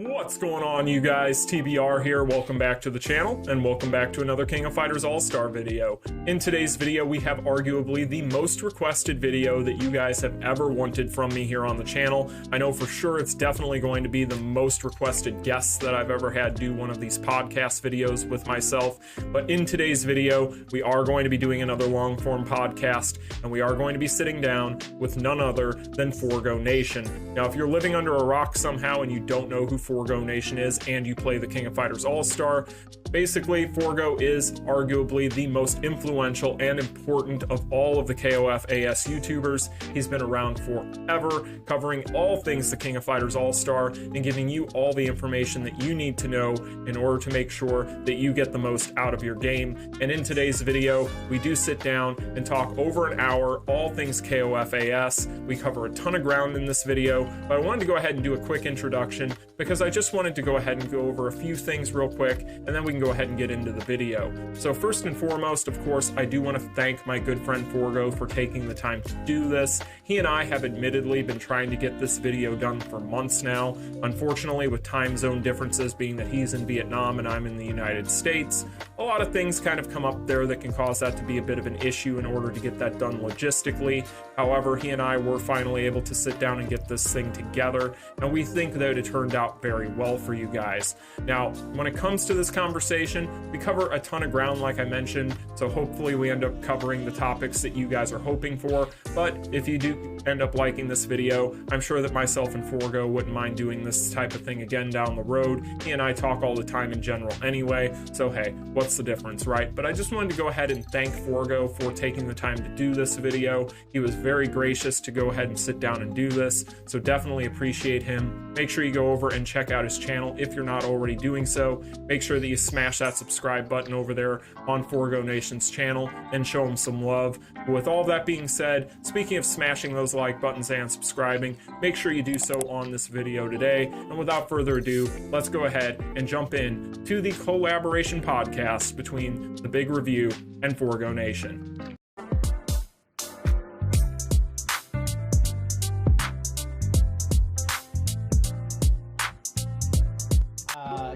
What's going on, you guys? TBR here. Welcome back to the channel, and welcome back to another King of Fighters All-Star video. In today's video, we have arguably the most requested video that you guys have ever wanted from me here on the channel. I know for sure it's definitely going to be the most requested guests that I've ever had do one of these podcast videos with myself. But in today's video, we are going to be doing another long-form podcast, and we are going to be sitting down with none other than Forgonation. Now, if you're living under a rock somehow and you don't know who Forgonation is and you play the King of Fighters All-Star, basically Forgo is arguably the most influential and important of all of the KOF AS YouTubers. He's been around forever, covering all things the King of Fighters All-Star and giving you all the information that you need to know in order to make sure that you get the most out of your game. And in today's video, we do sit down and talk over an hour, all things KOF AS. We cover a ton of ground in this video, but I wanted to go ahead and do a quick introduction because I just wanted to go ahead and go over a few things real quick, and then we can go ahead and get into the video. So first and foremost, of course, I do want to thank my good friend Forgo for taking the time to do this. He and I have admittedly been trying to get this video done for months now. Unfortunately, with time zone differences being that he's in Vietnam and I'm in the United States, a lot of things kind of come up there that can cause that to be a bit of an issue in order to get that done logistically. However, he and I were finally able to sit down and get this thing together, and we think that it turned out very well for you guys. Now, when it comes to this conversation, we cover a ton of ground like I mentioned, so hopefully we end up covering the topics that you guys are hoping for. But if you do end up liking this video, I'm sure that myself and Forgo wouldn't mind doing this type of thing again down the road. He and I talk all the time in general anyway, so hey, what's the difference, right? But I just wanted to go ahead and thank Forgo for taking the time to do this video. He was very gracious to go ahead and sit down and do this, so definitely appreciate him. Make sure you go over and check out his channel if you're not already doing so. Make sure that you smash that subscribe button over there on Forgonation's channel and show him some love. But with all that being said, speaking of smashing those like buttons and subscribing, make sure you do so on this video today. And without further ado, let's go ahead and jump in to the collaboration podcast between The Big Review and Forgonation.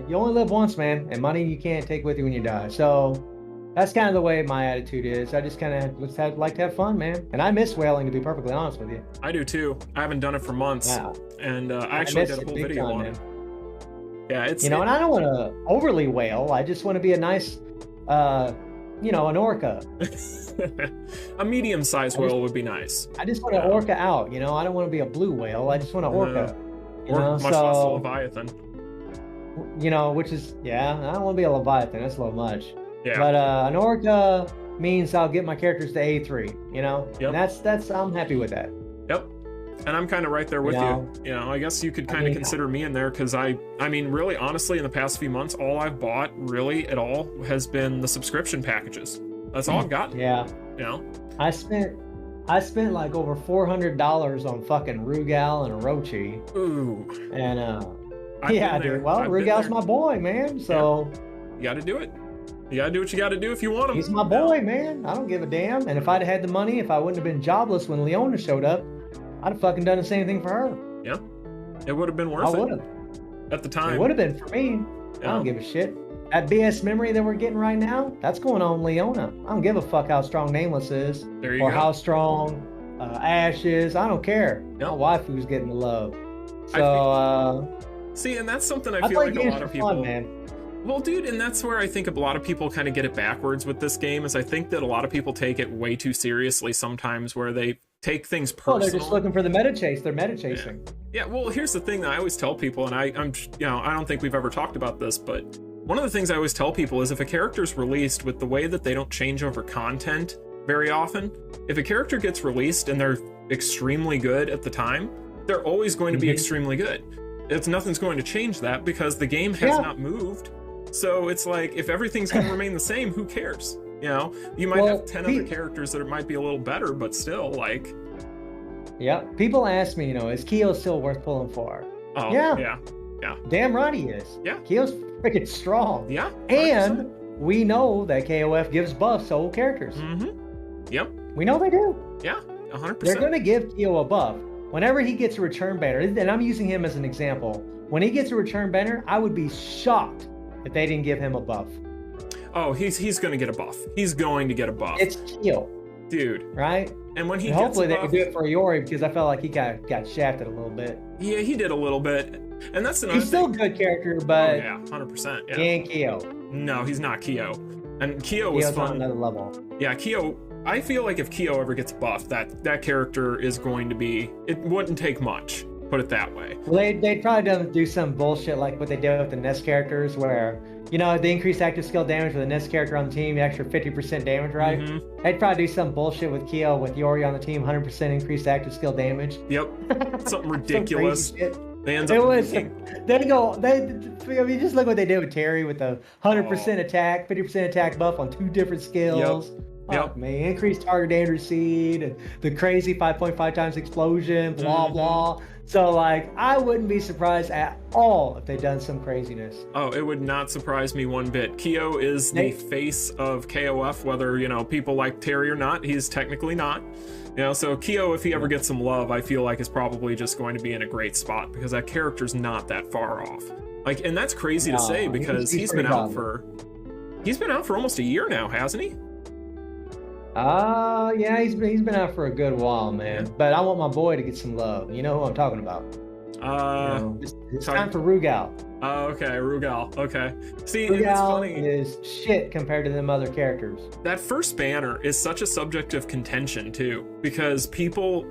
You only live once, man, and money you can't take with you when you die. So that's kind of the way my attitude is. I just kind of like to have fun, man. And I miss whaling, to be perfectly honest with you. I do too. I haven't done it for months. Yeah. And I actually did a whole video on it. Yeah, it's... You know, and I don't want to overly whale. I just want to be a nice, you know, an orca. A medium-sized whale would be nice. I just want to orca out, you know. I don't want to be a blue whale. I just want to orca. Or much less a leviathan. You know, which is, yeah, I don't want to be a leviathan. That's a little much. Yeah. But an orca means I'll get my characters to A3, you know? Yep. And that's I'm happy with that. Yep. And I'm kind of right there with you. You know, I guess you could kind of consider me in there because I mean, really, honestly, in the past few months, all I've bought really at all has been the subscription packages. That's all I've gotten. Yeah. You know? I spent like over $400 on fucking Rugal and Orochi. Ooh. And yeah, dude. Well, Rugal's my boy, man. So you got to do it. You got to do what you got to do if you want him. He's my boy, man. I don't give a damn. And if I'd had the money, if I wouldn't have been jobless when Leona showed up, I'd have fucking done the same thing for her. Yeah, it would have been worth it. I would have. At the time. It would have been for me. Yeah. I don't give a shit. That BS memory that we're getting right now, that's going on Leona. I don't give a fuck how strong Nameless is. There you or go. How strong Ash is. I don't care. Yep. My waifu's getting the love. So, see, and that's something I feel like a lot of people... Fun, man. Well, dude, and that's where I think a lot of people kind of get it backwards with this game, is I think that a lot of people take it way too seriously sometimes, where they take things personal. Well, they're just looking for the meta chase. They're meta chasing. Yeah, well, here's the thing that I always tell people, and I'm, you know, I don't think we've ever talked about this, but one of the things I always tell people is if a character's released, with the way that they don't change over content very often, if a character gets released and they're extremely good at the time, they're always going to be extremely good. Nothing's going to change that because the game has not moved. So it's like, if everything's going to remain the same, who cares? You know, you might have 10 other characters that might be a little better, but still, like... Yeah, people ask me, you know, is Kyo still worth pulling for? Oh, yeah. Damn right he is. Yeah. Kyo's freaking strong. Yeah. 100%. And we know that KOF gives buffs to old characters. Yep. We know they do. Yeah, 100%. They're going to give Kyo a buff. Whenever he gets a return banner, and I'm using him as an example, when he gets a return banner, I would be shocked if they didn't give him a buff. Oh, he's going to get a buff. He's going to get a buff. It's Kyo. Dude. Right? And when he and gets hopefully a buff, they can do it for Iori, because I felt like he got shafted a little bit. Yeah, he did a little bit. And that's another He's still a good character, but yeah, 100%. Yeah. He ain't Kyo. No, he's not Kyo. And Kyo was Kyo's fun. on another level. Yeah, Kyo, I feel like if Kyo ever gets buffed, that character is going to be, it wouldn't take much, put it that way. Well, they probably do some bullshit like what they did with the Nest characters, where, you know, they increase active skill damage with a Nest character on the team, the extra 50% damage, right? Mm-hmm. They'd probably do some bullshit with Kyo, with Iori on the team, 100% increased active skill damage. Yep, something ridiculous. Some crazy shit. They end It up was, making... I mean, just look what they did with Terry with the 100% attack, 50% attack buff on 2 different skills. Yep. Man, increased target damage received, and the crazy 5.5 times explosion, blah, blah. So, like, I wouldn't be surprised at all if they'd done some craziness. Oh, it would not surprise me one bit. Kyo is the face of KOF, whether, you know, people like Terry or not. He's technically not. You know, so Kyo, if he ever gets some love, I feel like is probably just going to be in a great spot, because that character's not that far off. Like, and that's crazy to say, because he's been out for almost a year now, hasn't he? Yeah, he's been out for a good while, man. Yeah. But I want my boy to get some love. You know who I'm talking about. It's time for Rugal. Oh, okay, Rugal. Okay. See, Rugal it's funny. Is shit compared to them other characters. That first banner is such a subject of contention too, because people.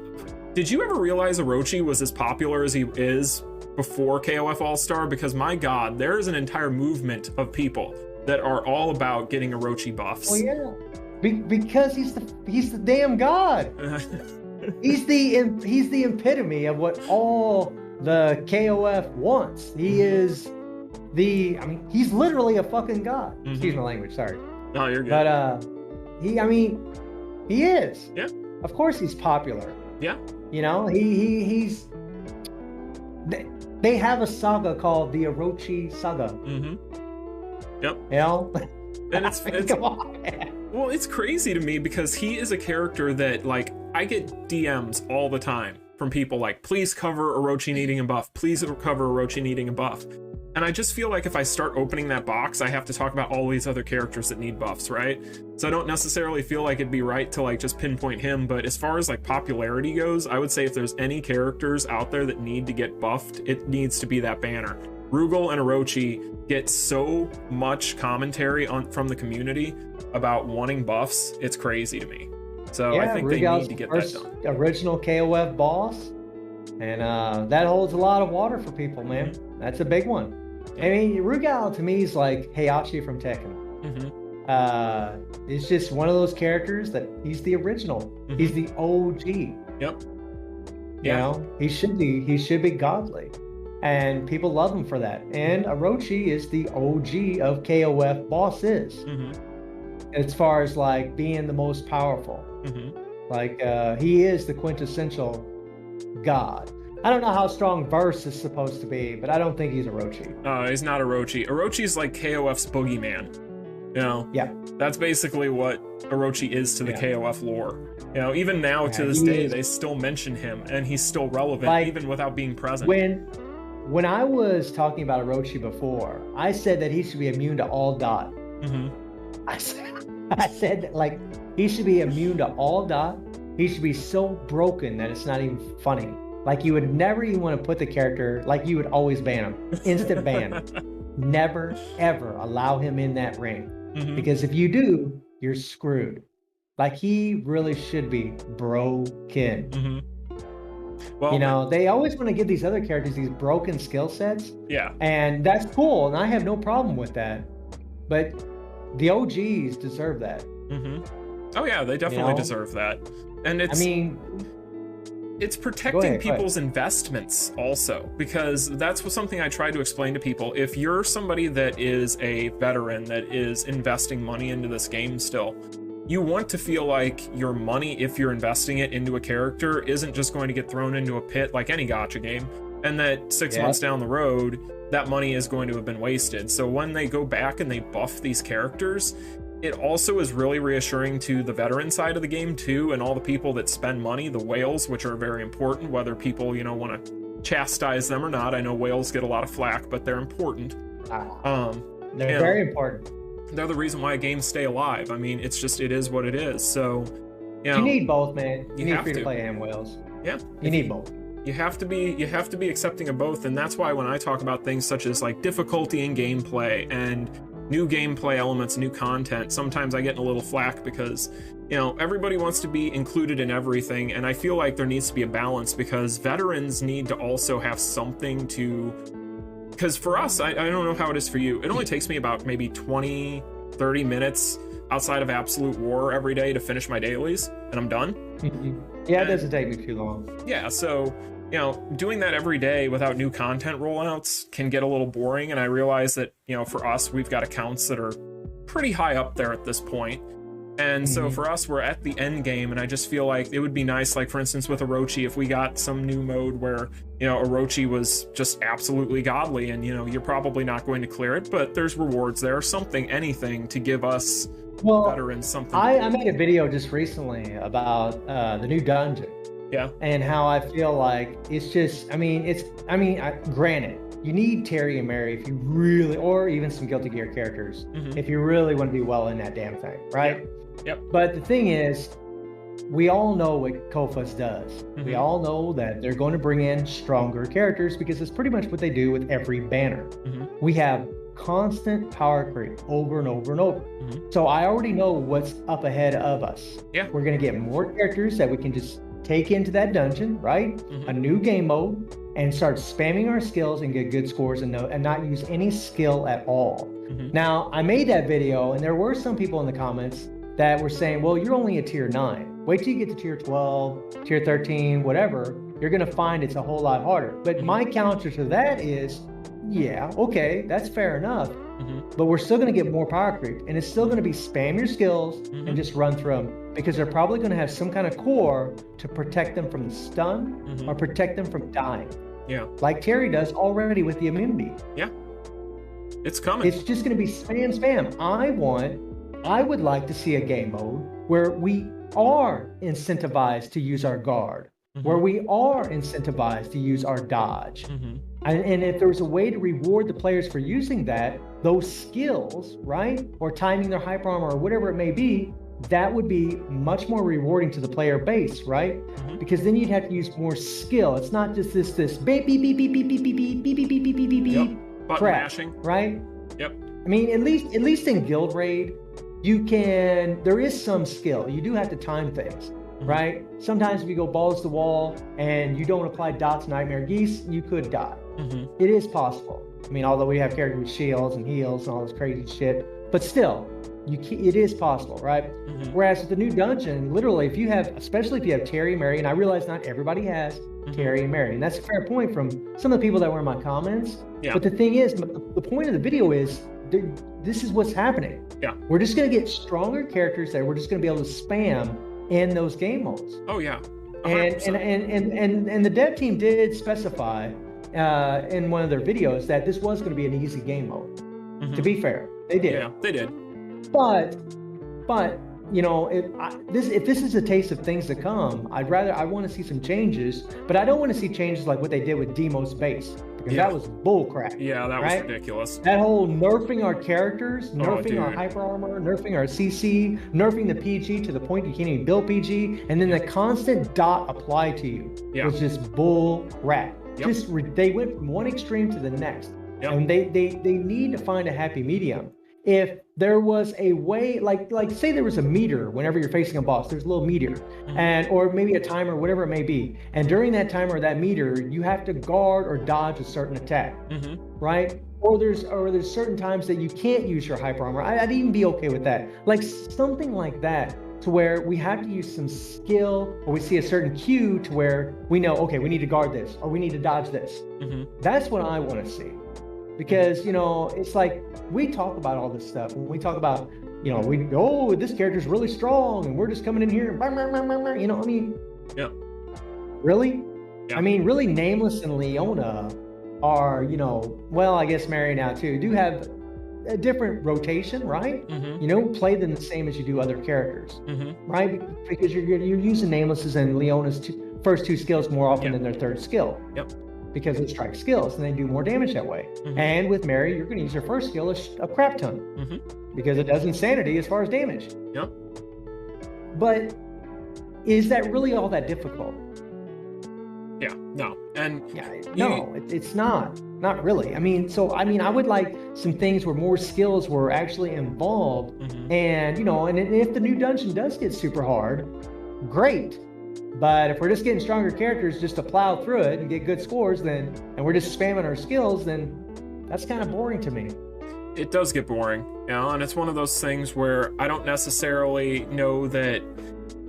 Did you ever realize Orochi was as popular as he is before KOF All-Star? Because my God, there is an entire movement of people that are all about getting Orochi buffs. Oh yeah. Because he's the damn god. he's the epitome of what all the KOF wants. He is he's literally a fucking god. Mm-hmm. Excuse my language, sorry. No, you're good. But he is. Yeah. Of course he's popular. Yeah. You know, he's they have a saga called the Orochi Saga. Mm-hmm. Yep. You know? And it's come on, man. Well, it's crazy to me because he is a character that, like, I get DMs all the time from people like, please cover Orochi needing a buff, please cover Orochi needing a buff. And I just feel like if I start opening that box, I have to talk about all these other characters that need buffs, right? So I don't necessarily feel like it'd be right to, like, just pinpoint him, but as far as, like, popularity goes, I would say if there's any characters out there that need to get buffed, it needs to be that banner. Rugal and Orochi get so much commentary from the community about wanting buffs, it's crazy to me. So yeah, I think Rugal's they need to get that done. Original KOF boss, and that holds a lot of water for people, man. Mm-hmm. That's a big one. I mean, Rugal to me is like Heihachi from Tekken. Mm-hmm. It's just one of those characters that he's the original. Mm-hmm. He's the OG. Yep. You know, he should be godly. And people love him for that. And Orochi is the OG of KOF bosses. Mm-hmm. As far as like being the most powerful. Mm-hmm. Like he is the quintessential god. I don't know how strong Verse is supposed to be, but I don't think he's Orochi. He's not Orochi. Orochi's like KOF's boogeyman. You know? Yeah. That's basically what Orochi is to the KOF lore. You know, even now to this day, they still mention him, and he's still relevant, like, even without being present. When I was talking about Orochi before, I said that he should be immune to all dot. Mm-hmm. I said that, like, he should be immune to all dot. He should be so broken that it's not even funny. Like, you would never even want to put the character, like, you would always ban him. Instant ban. Never, ever allow him in that ring. Mm-hmm. Because if you do, you're screwed. Like, he really should be broken. Mm-hmm. Well, you know, they always want to give these other characters these broken skill sets. Yeah. And that's cool, and I have no problem with that. But the OGs deserve that. Mm-hmm. Oh, yeah, they definitely deserve that. And it's protecting people's investments also, because that's something I try to explain to people. If you're somebody that is a veteran that is investing money into this game still, you want to feel like your money, if you're investing it into a character, isn't just going to get thrown into a pit like any gacha game, and that 6 months down the road, that money is going to have been wasted. So when they go back and they buff these characters, it also is really reassuring to the veteran side of the game too, and all the people that spend money, the whales, which are very important, whether people, you know, want to chastise them or not. I know whales get a lot of flack, but they're important. They're very important. They're the reason why games stay alive. I mean, it's just, it is what it is. So, you need both, man. You need free-to-play and whales. Yeah. You need both. You have to be accepting of both, and that's why when I talk about things such as like difficulty in gameplay and new gameplay elements, new content, sometimes I get in a little flack because, you know, everybody wants to be included in everything, and I feel like there needs to be a balance because veterans need to also have something to, because for us, I don't know how it is for you, it only takes me about maybe 20-30 minutes outside of Absolute War every day to finish my dailies, and I'm done. Yeah, it doesn't take me too long. Yeah, so, you know, doing that every day without new content rollouts can get a little boring, and I realize that, you know, for us, we've got accounts that are pretty high up there at this point. And so for us, we're at the end game, and I just feel like it would be nice, like for instance with Orochi, if we got some new mode where, you know, Orochi was just absolutely godly, and, you know, you're probably not going to clear it, but there's rewards there, something, anything to give us veterans something. I made a video just recently about the new dungeon. Yeah. And how I feel like it's just, granted, you need Terry and Mary if you really, or even some Guilty Gear characters, if you really want to do well in that damn thing, right? Yep. But the thing is, we all know what Kofus does. We all know that they're going to bring in stronger characters because it's pretty much what they do with every banner. We have constant power creep over and over and over. So I already know what's up ahead of us. Yeah. We're going to get more characters that we can just take into that dungeon, right? A new game mode, and start spamming our skills and get good scores and not use any skill at all. Now, I made that video, and there were some people in the comments that were saying, well, you're only a tier 9. Wait till you get to tier 12, tier 13, whatever. You're going to find it's a whole lot harder. But my counter to that is, yeah, okay, that's fair enough. But we're still going to get more power creep, and it's still going to be spam your skills and just run through them, because they're probably going to have some kind of core to protect them from the stun or protect them from dying. Yeah. Like Terry does already with the immunity. Yeah. It's coming. It's just going to be spam, spam. I would like to see a game mode where we are incentivized to use our guard, where we are incentivized to use our dodge. And if there's a way to reward the players for using those skills, right? Or timing their hyper armor or whatever it may be, that would be much more rewarding to the player base, right? Because then you'd have to use more skill. It's not just this beep, beep, beep, beep, beep, beep, beep, beep, beep, beep, beep, beep, beep, button crap, mashing. Right? Yep. I mean, at least in Guild Raid, there is some skill. You do have to time things, right? Sometimes if you go balls to the wall and you don't apply dots Nightmare Geese, you could die. It is possible. I mean, although we have characters with shields and heals and all this crazy shit, but still, it is possible, right? Whereas with the new dungeon, literally, especially if you have Terry and Mary, and I realize not everybody has Terry and Mary, and that's a fair point from some of the people that were in my comments. Yeah. But the thing is, the point of the video is, this is what's happening. Yeah. We're just going to get stronger characters that we're just going to be able to spam in those game modes. Oh yeah. 100%. And the dev team did specify in one of their videos that this was going to be an easy game mode. To be fair, they did. Yeah, they did. But you know, if this is a taste of things to come, I want to see some changes, but I don't want to see changes like what they did with Demo's base, because that was bull crap. Yeah, that was ridiculous. That whole nerfing our characters, nerfing our hyper armor, nerfing our CC, nerfing the PG to the point you can't even build PG, and then the constant dot apply to you was just bull crap. They went from one extreme to the next, and they need to find a happy medium. If there was a way, like say there was a meter whenever you're facing a boss, there's a little meter, or maybe a timer, whatever it may be, and during that timer or that meter, you have to guard or dodge a certain attack, right? Or there's certain times that you can't use your hyper armor. I'd even be okay with that, like something like that, to where we have to use some skill, or we see a certain cue to where we know, okay, we need to guard this, or we need to dodge this. That's what I want to see. Because, you know, it's like we talk about all this stuff. When we talk about, you know, this character's really strong and we're just coming in here and, you know, I mean, really? Yeah. I mean, really, Nameless and Leona are, you know, well, I guess Mary now too, do have a different rotation, right? You don't play them the same as you do other characters, right? Because you're using Nameless's and Leona's first two skills more often than their third skill. because of strike skills, and they do more damage that way. And with Mary, you're going to use your first skill a crap ton because it does insanity as far as damage. Yep. But is that really all that difficult? Yeah, no. And no, it's not really. I mean, I would like some things where more skills were actually involved. And, and if the new dungeon does get super hard, great. But if we're just getting stronger characters just to plow through it and get good scores, and we're just spamming our skills, then that's kind of boring to me. It does get boring, and it's one of those things where I don't necessarily know that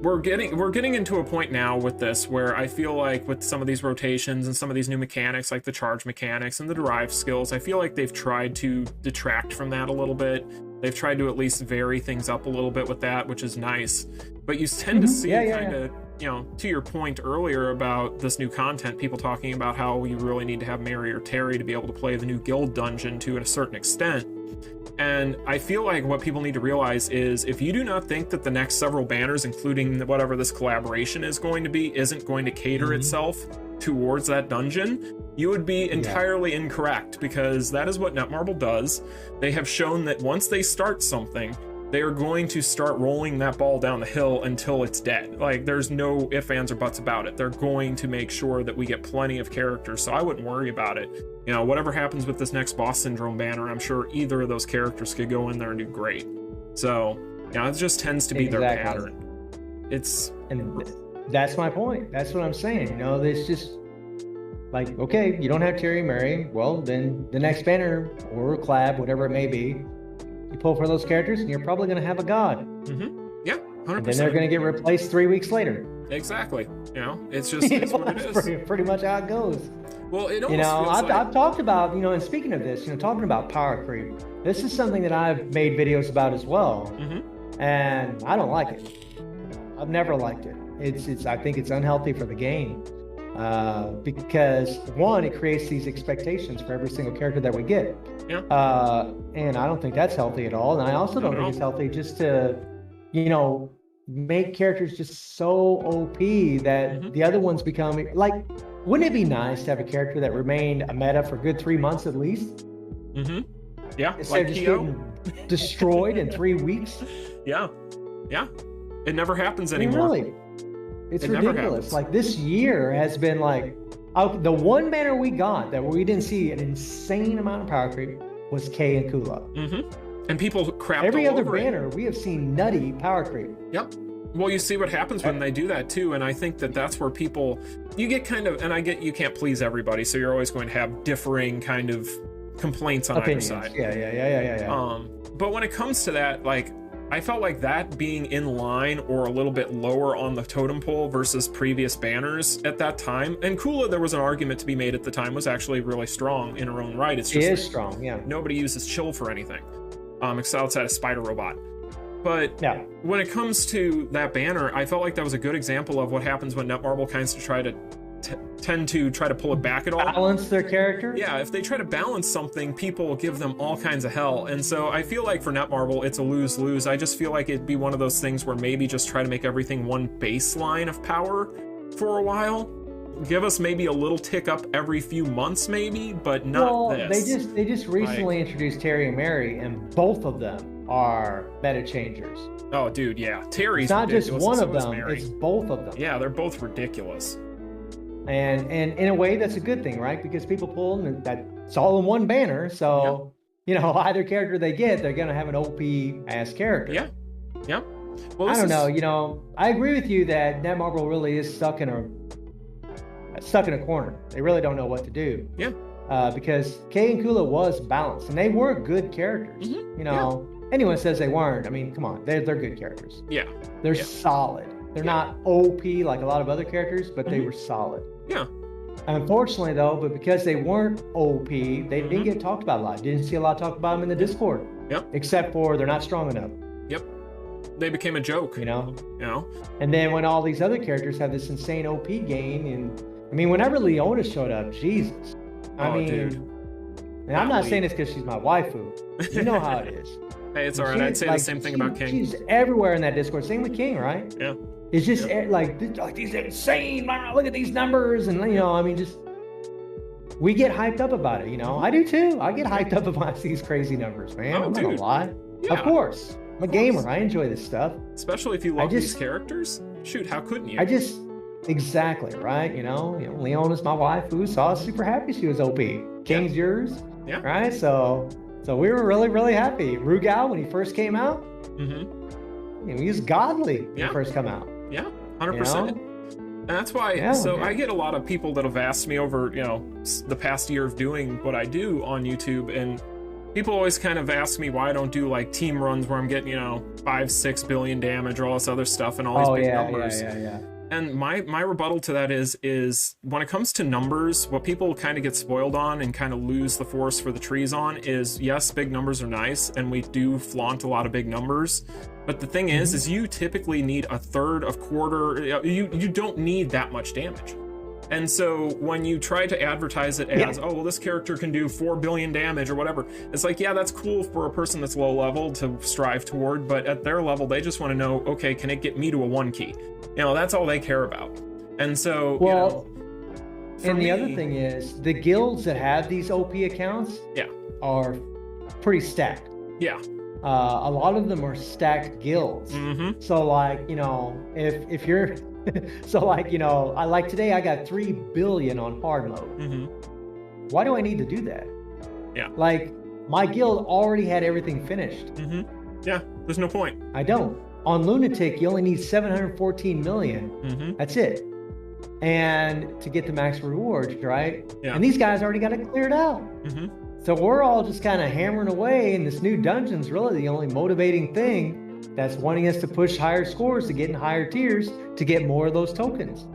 we're getting into a point now with this where I feel like with some of these rotations and some of these new mechanics, like the charge mechanics and the derive skills, I feel like they've tried to detract from that a little bit. They've tried to at least vary things up a little bit with that, which is nice. But you tend to see kind of, to your point earlier about this new content, people talking about how you really need to have Mary or Terry to be able to play the new guild dungeon to a certain extent. And I feel like what people need to realize is if you do not think that the next several banners, including whatever this collaboration is going to be, isn't going to cater itself towards that dungeon, you would be entirely incorrect, because that is what Netmarble does. They have shown that once they start something, they are going to start rolling that ball down the hill until it's dead. Like, there's no ifs, ands, or buts about it. They're going to make sure that we get plenty of characters, so I wouldn't worry about it. Whatever happens with this next Boss Syndrome banner, I'm sure either of those characters could go in there and do great. So, it just tends to be their pattern. And that's my point. That's what I'm saying. It's just like, okay, you don't have Terry and Mary. Well, then the next banner or collab, whatever it may be, you pull for those characters, and you're probably going to have a god. Yeah, 100%. And then they're going to get replaced 3 weeks later. Exactly. It's just it's what it is. Pretty much how it goes. Well, it almost feels I've talked about, and speaking of this, talking about power creep, this is something that I've made videos about as well. And I don't like it. I've never liked it. I think it's unhealthy for the game. Because one, it creates these expectations for every single character that we get. And I don't think that's healthy at all. And I also don't think it's healthy just to, make characters just so OP that the other ones become like, wouldn't it be nice to have a character that remained a meta for a good 3 months at least? Yeah. Instead of just getting destroyed in 3 weeks? Yeah. It never happens anymore. Really? It's ridiculous. Like, this year has been like, the one banner we got that we didn't see an insane amount of power creep was Kay and Kula. And people crapped every all other over banner, we have seen nutty power creep. Yep. Well, you see what happens when they do that too, and I think that's where you get kind of, and I get you can't please everybody, so you're always going to have differing kind of complaints on opinions. either side. Yeah. But when it comes to that, like, I felt like that being in line or a little bit lower on the totem pole versus previous banners at that time. And Kula, there was an argument to be made at the time, was actually really strong in her own right. It's just strong, yeah. Nobody uses chill for anything, except outside of Spider Robot. But when it comes to that banner, I felt like that was a good example of what happens when Netmarble kind of tend to try to pull it back at all. Balance their character? Yeah, if they try to balance something, people will give them all kinds of hell. And so I feel like for Netmarble, it's a lose-lose. I just feel like it'd be one of those things where maybe just try to make everything one baseline of power for a while. Give us maybe a little tick up every few months, maybe, but not this. They just recently introduced Terry and Mary, and both of them are meta changers. Oh, dude, yeah. Terry's it's not ridiculous, just one of so them, it's both of them. Yeah, they're both ridiculous. And in a way, that's a good thing, right? Because people pull them, and that's all in one banner. So, either character they get, they're going to have an OP-ass character. Yeah. Well, I don't know. I agree with you that Netmarble really is stuck in a corner. They really don't know what to do. Yeah. Because Kay and Kula was balanced, and they were good characters. Anyone says they weren't, I mean, come on, they're good characters. Yeah. They're solid. They're not OP like a lot of other characters, but they were solid. Yeah. Unfortunately, though, but because they weren't OP, they didn't get talked about a lot. Didn't see a lot talked about them in the Discord. Yep. Except for they're not strong enough. Yep. They became a joke. And then when all these other characters have this insane OP gain, and I mean, whenever Leona showed up, Jesus. Dude. And I'm not saying this because she's my waifu. You know how it is. Hey, it's all right. I'd say the same thing about King. She's everywhere in that Discord. Same with King, right? Yeah. It's just like these insane. Look at these numbers, and just we get hyped up about it, you know. I do too. I get hyped up about these crazy numbers, man. I'm not gonna lie. Yeah. Of course. I'm a gamer. I enjoy this stuff. Especially if you love these characters. Shoot, how couldn't you? Exactly, right? You know, Leona's my wife, who saw super happy she was OP. King's yours. Yeah. Right? So we were really, really happy. Rugal, when he first came out, he was godly when he first come out. Yeah, 100%. And that's why, I get a lot of people that have asked me over, the past year of doing what I do on YouTube, and people always kind of ask me why I don't do like team runs where I'm getting, 5-6 billion damage or all this other stuff and all these big numbers. And my rebuttal to that is when it comes to numbers, what people kind of get spoiled on and kind of lose the forest for the trees on is, yes, big numbers are nice, and we do flaunt a lot of big numbers. But the thing is you typically need a third, a quarter. You don't need that much damage. And so when you try to advertise it as, oh, well, this character can do 4 billion damage or whatever, it's like, yeah, that's cool for a person that's low level to strive toward, but at their level, they just want to know, okay, can it get me to a 1 key? That's all they care about. And so, and the other thing is, the guilds that have these OP accounts are pretty stacked. Yeah. A lot of them are stacked guilds. So like, if you're... so like, I like today I got 3 billion on hard mode. Why do I need to do that? Yeah. Like, my guild already had everything finished. Yeah, there's no point. I don't. On Lunatic, you only need 714 million. That's it. And to get the max rewards, right? Yeah. And these guys already got it cleared out. So we're all just kind of hammering away, and this new dungeon's really the only motivating thing that's wanting us to push higher scores, to get in higher tiers, to get more of those tokens.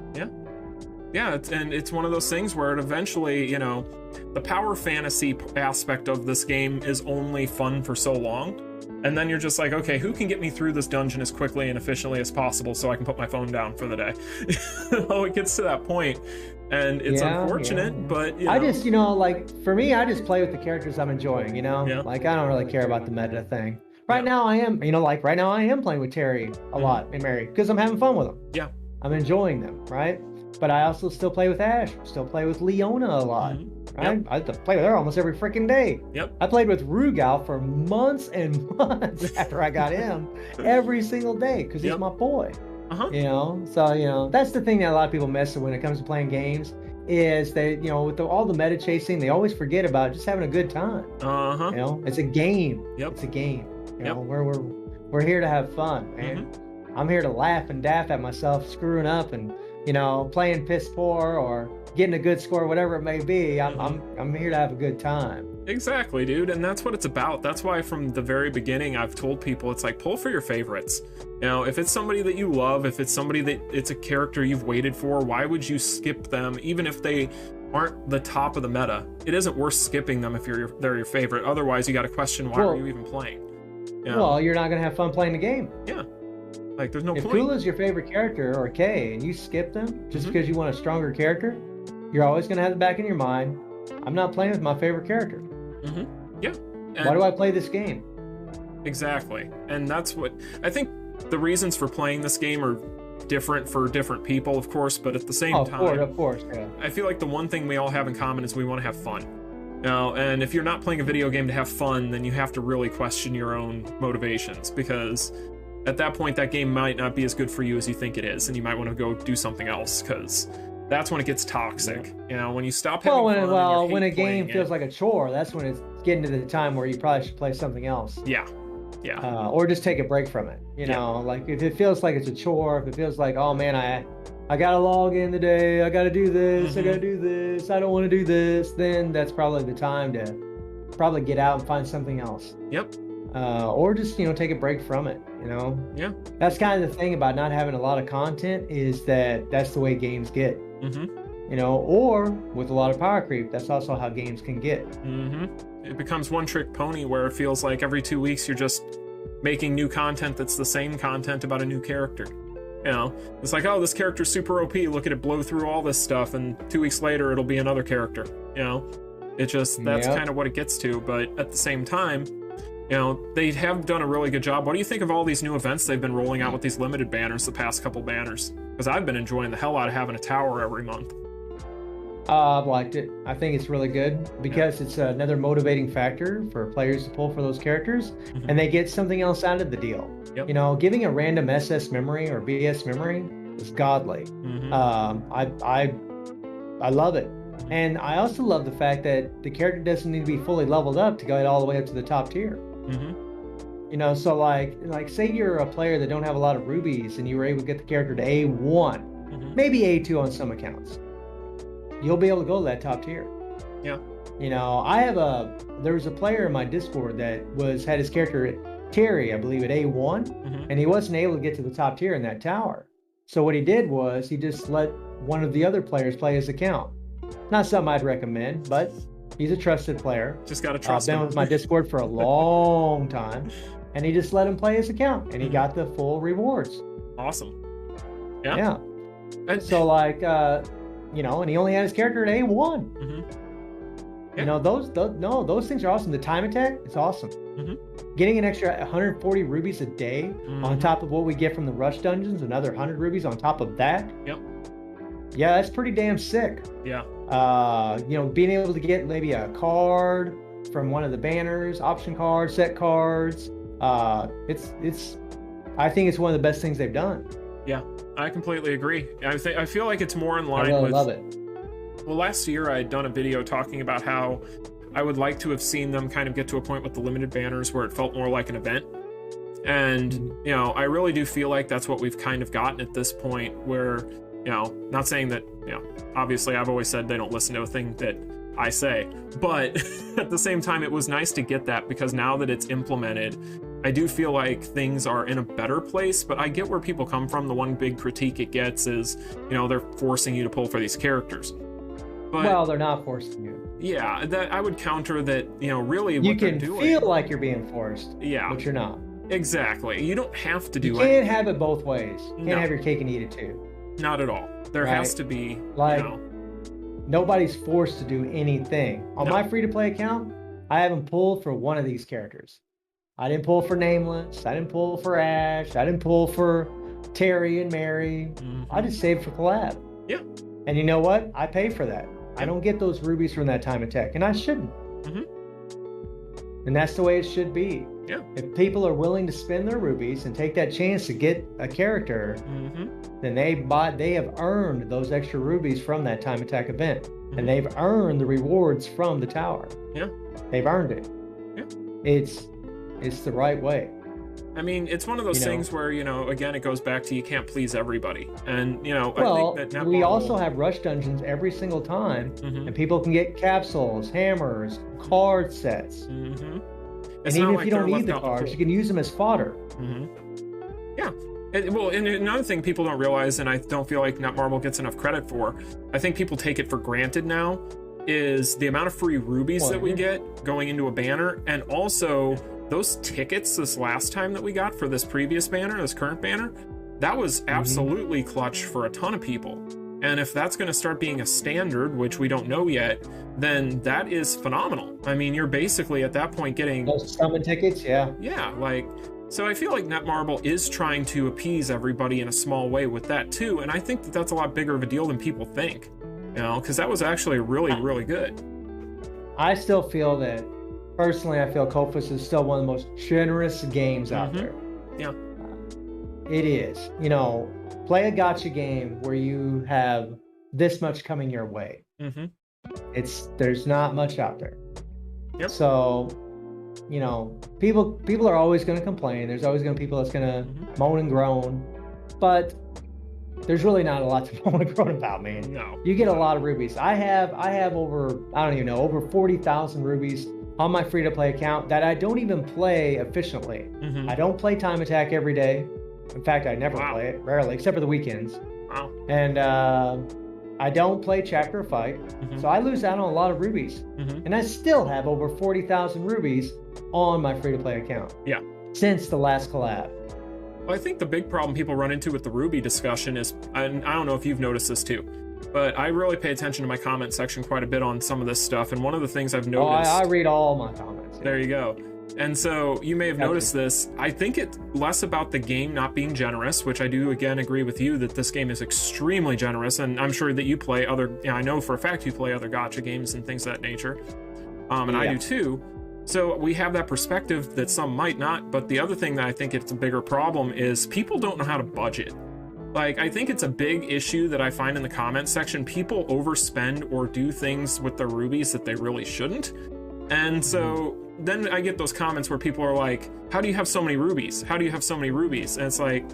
Yeah, it's one of those things where it eventually, the power fantasy aspect of this game is only fun for so long, and then you're just like, okay, who can get me through this dungeon as quickly and efficiently as possible so I can put my phone down for the day? It gets to that point, and it's unfortunate, but I just, like, for me, I just play with the characters I'm enjoying, like, I don't really care about the meta thing. Right now I am, right now I am playing with Terry a lot and Mary because I'm having fun with them. Yeah. I'm enjoying them, right? But I also still play with Ash, still play with Leona a lot, right? I have to play with her almost every freaking day. I played with Rugal for months and months after I got him every single day because he's my boy. So, that's the thing that a lot of people miss when it comes to playing games is they, with all the meta chasing, they always forget about just having a good time. It's a game. It's a game. We're here to have fun, man. I'm here to laugh and daff at myself screwing up and playing piss poor or getting a good score, whatever it may be. I'm here to have a good time. Exactly, dude, and that's what it's about. That's why from the very beginning I've told people it's like, pull for your favorites. If it's somebody that you love, if it's somebody that it's a character you've waited for, why would you skip them even if they aren't the top of the meta? It isn't worth skipping them if they're your favorite. Otherwise, you got to question why are you even playing. Well, you're not gonna have fun playing the game. Yeah, like there's no point. If Kula's your favorite character or Kay and you skip them just because you want a stronger character, you're always gonna have it back in your mind, I'm not playing with my favorite character. Yeah. And why do I play this game? Exactly. And that's what I think the reasons for playing this game are different for different people, of course, but at the same time, of course, yeah. I feel like the one thing we all have in common is we want to have fun. And if you're not playing a video game to have fun, then you have to really question your own motivations, because at that point that game might not be as good for you as you think it is, and you might want to go do something else, because that's when it gets toxic. When you stop having fun. When a game feels like a chore, that's when it's getting to the time where you probably should play something else. Yeah. Or just take a break from it. Like if it feels like it's a chore, if it feels like, oh man, I gotta log in today, I gotta do this, I gotta do this, I don't want to do this, then that's probably the time to probably get out and find something else. Or just, take a break from it, Yeah. That's kind of the thing about not having a lot of content, is that that's the way games get. Or with a lot of power creep, that's also how games can get. It becomes one trick pony where it feels like every 2 weeks you're just making new content that's the same content about a new character. It's like, oh, this character's super OP, look at it blow through all this stuff, and 2 weeks later it'll be another character. It just, that's kind of what it gets to. But at the same time, they have done a really good job. What do you think of all these new events they've been rolling out with these limited banners, the past couple banners? Because I've been enjoying the hell out of having a tower every month. I've liked it. I think it's really good because it's another motivating factor for players to pull for those characters, and they get something else out of the deal. Yep. You know, giving a random SS memory or BS memory is godly. I love it, and I also love the fact that the character doesn't need to be fully leveled up to get all the way up to the top tier. You know, so like say you're a player that don't have a lot of rubies and you were able to get the character to A1, maybe A2 on some accounts. You'll be able to go to that top tier. Yeah. You know, there was a player in my Discord that had his character Terry, I believe, at A1, and he wasn't able to get to the top tier in that tower. So what he did was he just let one of the other players play his account. Not something I'd recommend, but he's a trusted player. Just gotta trust him. I've been with my Discord for a long time, and he just let him play his account, and he got the full rewards. Awesome. Yeah. Yeah. And so like, you know, and he only had his character at A1. You know, those things are awesome. The time attack, it's awesome. Getting an extra 140 rubies a day on top of what we get from the rush dungeons, another 100 rubies on top of that. Yeah, that's pretty damn sick. Yeah. You know, being able to get maybe a card from one of the banners, option cards, set cards. I think it's one of the best things they've done. Yeah, I completely agree. I feel like it's more in line I really with. love it. Well, last year I had done a video talking about how I would like to have seen them kind of get to a point with the limited banners where it felt more like an event. And, you know, I really do feel like that's what we've kind of gotten at this point where, you know, not saying that, you know, obviously I've always said they don't listen to a thing that I say, but at the same time, it was nice to get that because now that it's implemented, I do feel like things are in a better place, but I get where people come from. The one big critique it gets is, you know, they're forcing you to pull for these characters. But, well, they're not forcing you. Yeah, that I would counter that, you know, really what they're doing. You can feel like you're being forced, but you're not. Exactly. You don't have to do it. You can't have it both ways. You can't have your cake and eat it too. Not at all. There has to be, like, you know. Nobody's forced to do anything. On my free-to-play account, I haven't pulled for one of these characters. I didn't pull for Nameless. I didn't pull for Ash. I didn't pull for Terry and Mary. I just saved for collab. Yeah. And you know what? I pay for that. I don't get those rubies from that time attack, and I shouldn't. And that's the way it should be. Yeah. If people are willing to spend their rubies and take that chance to get a character, then they have earned those extra rubies from that time attack event, and they've earned the rewards from the tower. Yeah. They've earned it. Yeah. It's the right way. I mean, it's one of those things where, you know, again, it goes back to you can't please everybody. And, you know, I think that we also have rush dungeons every single time, and people can get capsules, hammers, card sets. And even if you don't need the cards, you can use them as fodder. Yeah. Well, and another thing people don't realize, and I don't feel like Netmarble gets enough credit for, I think people take it for granted now, is the amount of free rubies that we get going into a banner, and also those tickets this last time that we got for this previous banner, this current banner, that was absolutely clutch for a ton of people. And if that's going to start being a standard, which we don't know yet, then that is phenomenal. I mean, you're basically at that point getting those summon tickets. Yeah, like, so I feel like Netmarble is trying to appease everybody in a small way with that too, and I think that that's a lot bigger of a deal than people think, you know, because that was actually really, really good. I still feel that, personally, I feel Kofus is still one of the most generous games out there. Yeah. It is. You know, play a gacha game where you have this much coming your way. There's not much out there. So, you know, people are always going to complain. There's always going to be people that's going to moan and groan, but there's really not a lot to moan and groan about, man. No. You get a lot of rubies. I have over, I don't even know, over 40,000 rubies on my free-to-play account that I don't even play efficiently. I don't play time attack every day. In fact, I never play it, rarely, except for the weekends. And I don't play chapter or fight, so I lose out on a lot of rubies. And I still have over 40,000 rubies on my free-to-play account. Yeah. Since the last collab. Well, I think the big problem people run into with the ruby discussion is, and I don't know if you've noticed this too, but I really pay attention to my comment section quite a bit on some of this stuff. And one of the things I've noticed... I read all my comments. There you go. And so you may have noticed this. I think it's less about the game not being generous, which I do again agree with you that this game is extremely generous, and I'm sure that you play other, I know for a fact you play other gacha games and things of that nature, and I do too. So we have that perspective that some might not, but the other thing that I think it's a bigger problem is people don't know how to budget. Like, I think it's a big issue that I find in the comment section. People overspend or do things with their rubies that they really shouldn't. And so then I get those comments where people are like, how do you have so many rubies? How do you have so many rubies? And it's like,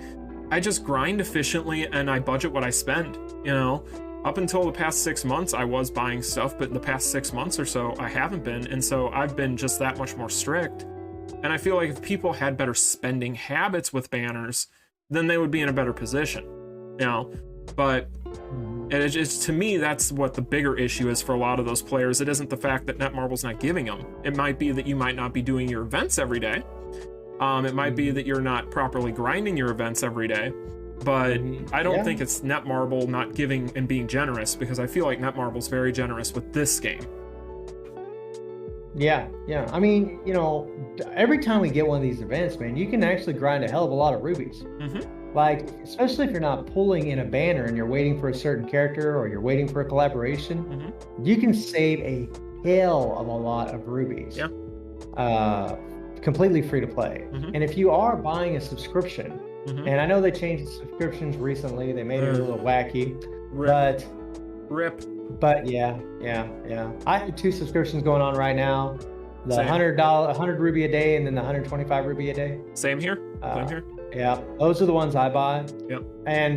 I just grind efficiently and I budget what I spend, you know? Up until the past 6 months, I was buying stuff, but in the past 6 months or so, I haven't been. And so I've been just that much more strict. And I feel like if people had better spending habits with banners, then they would be in a better position, you know? But it's to me, that's what the bigger issue is for a lot of those players. It isn't the fact that Netmarble's not giving them. It might be that you might not be doing your events every day. It might be that you're not properly grinding your events every day. But I don't think it's Netmarble not giving and being generous, because I feel like Netmarble's very generous with this game. Yeah. I mean, you know, every time we get one of these events, man, you can actually grind a hell of a lot of rubies. Like, especially if you're not pulling in a banner and you're waiting for a certain character or you're waiting for a collaboration, you can save a hell of a lot of rubies. Completely free to play. And if you are buying a subscription, and I know they changed the subscriptions recently, they made it a little wacky, but yeah. I have 2 subscriptions going on right now. The $100 ruby a day, and then the 125 ruby a day. Same here. Yeah, those are the ones I buy. And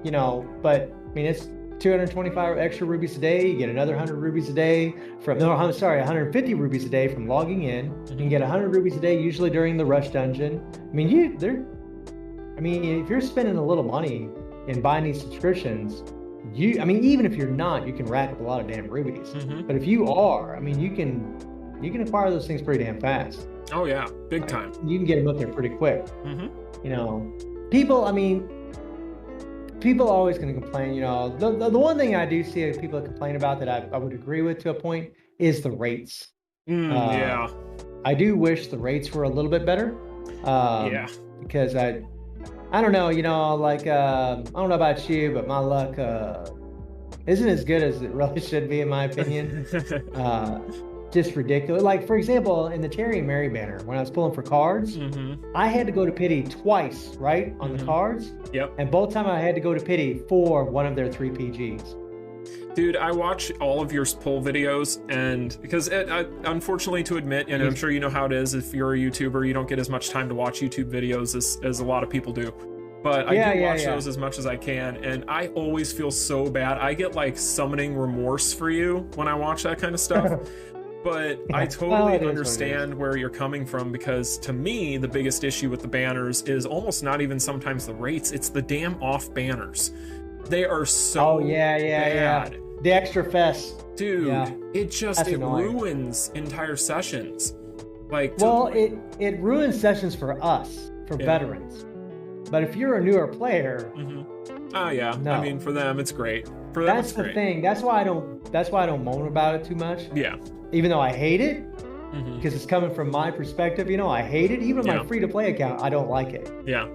you know, but I mean, it's 225 extra rubies a day. You get another 100 rubies a day from, no, I'm sorry, 150 rubies a day from logging in. You can get 100 rubies a day usually during the rush dungeon. I mean, if you're spending a little money in buying these subscriptions, I mean, even if you're not, you can rack up a lot of damn rubies. But if you are, I mean, you can acquire those things pretty damn fast. Oh yeah, big time. You can get them up there pretty quick. You know, people are always going to complain. You know, the one thing I do see people complain about that I would agree with to a point is the rates. Yeah. I do wish the rates were a little bit better. Because I don't know, you know, like, I don't know about you, but my luck isn't as good as it really should be, in my opinion. Just ridiculous. Like, for example, in the Terry and Mary banner, when I was pulling for cards, I had to go to pity twice, right, on the cards. And both times I had to go to pity for one of their 3 PGs. Dude, I watch all of your pull videos, and because unfortunately to admit, and I'm sure you know how it is, if you're a YouTuber, you don't get as much time to watch YouTube videos as a lot of people do. But I do watch those as much as I can, and I always feel so bad. I get like summoning remorse for you when I watch that kind of stuff. But I totally understand where you're coming from, because to me, the biggest issue with the banners is almost not even sometimes the rates, it's the damn off banners. They are so bad. The extra fest. Dude, it ruins entire sessions. Like, it ruins sessions for us, for veterans. But if you're a newer player, oh yeah, no. I mean, for them it's great. For them, that's the thing. That's why I don't moan about it too much. Yeah. Even though I hate it, because it's coming from my perspective, you know, I hate it. Even my free-to-play account, I don't like it. Yeah.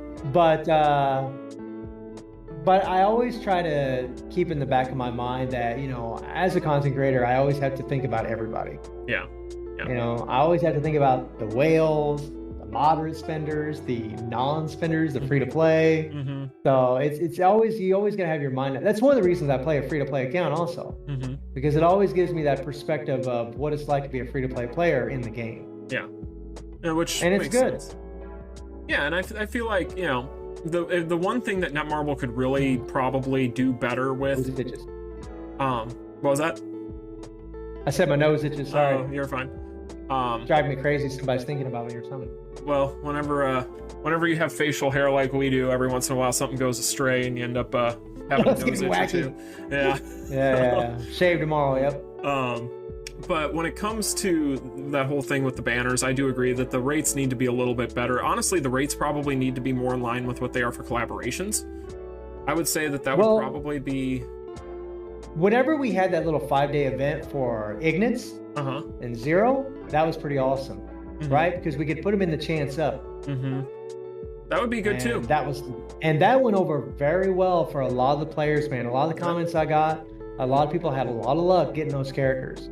But I always try to keep in the back of my mind that, you know, as a content creator, I always have to think about everybody. Yeah. You know, I always have to think about the whales, the moderate spenders, the non-spenders, the free-to-play. So it's always, you always gotta have your mind. That's one of the reasons I play a free-to-play account also, because it always gives me that perspective of what it's like to be a free-to-play player in the game. Yeah, which and it's good. Sense. Yeah, and I feel like, you know, the one thing that Netmarble could really probably do better with. What was that? I said my nose itches. Sorry. Oh, you're fine. Driving me crazy. Somebody's thinking about me or something. Well, whenever you have facial hair like we do, every once in a while something goes astray and you end up having a nose itch too. Yeah. Shave tomorrow. Yep. But when it comes to that whole thing with the banners, I do agree that the rates need to be a little bit better. Honestly, the rates probably need to be more in line with what they are for collaborations. I would say that would probably be... Whenever we had that little 5-day event for Ignates and Zero, that was pretty awesome. right? Because we could put them in the chance up. That would be good too. That went over very well for a lot of the players, man. A lot of the comments I got, a lot of people had a lot of luck getting those characters.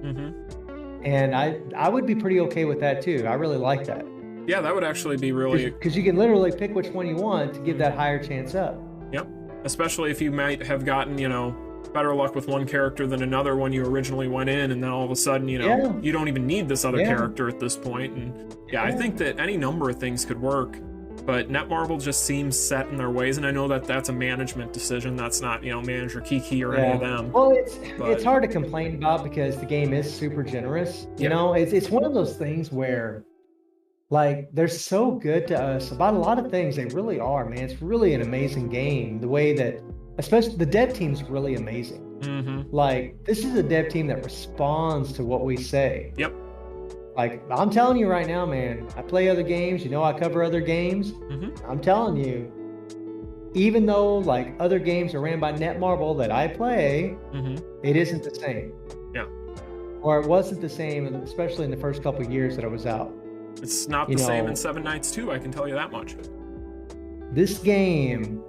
And I would be pretty okay with that too. I really like that. Yeah, that would actually be really... Because you can literally pick which one you want to give that higher chance up. Yep. Especially if you might have gotten, you know, better luck with one character than another when you originally went in, and then all of a sudden, you know, you don't even need this other character at this point. And I think that any number of things could work, but Netmarble just seems set in their ways, and I know that that's a management decision. That's not, you know, manager Kiki or any of them. Well, it's hard to complain about because the game is super generous. You know, it's one of those things where, like, they're so good to us about a lot of things. They really are, man. It's really an amazing game. The way that, especially the dev team's really amazing. Like, this is a dev team that responds to what we say. Yep. Like, I'm telling you right now, man, I play other games. You know, I cover other games. I'm telling you, even though, like, other games are ran by Netmarble that I play, it isn't the same. Yeah. Or it wasn't the same, especially in the first couple of years that I was out. It's not the same in Seven Nights 2, I can tell you that much. This game,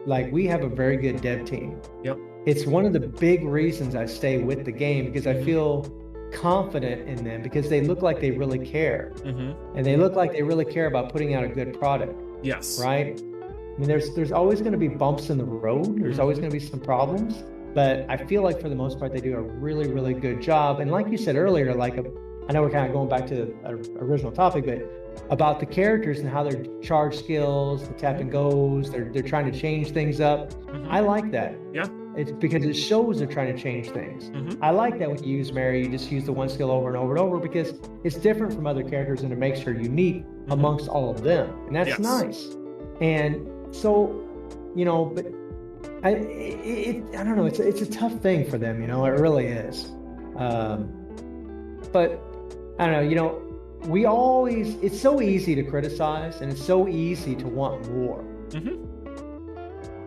like, we have a very good dev team. Yep. It's one of the big reasons I stay with the game, because I feel confident in them, because they look like they really care. And they look like they really care about putting out a good product. Yes. Right? I mean, there's always going to be bumps in the road. There's always going to be some problems. But I feel like for the most part, they do a really, really good job. And like you said earlier, like, I know we're kind of going back to the original topic, but about the characters and how their charge skills, the tap and goes, they're trying to change things up. I like that. Yeah. It's because it shows they're trying to change things. I like that when you use Mary, you just use the one skill over and over and over, because it's different from other characters and it makes her unique amongst all of them. And that's nice. And so, you know, but I don't know, it's a tough thing for them, you know, it really is. But I don't know, you know, it's so easy to criticize and it's so easy to want more.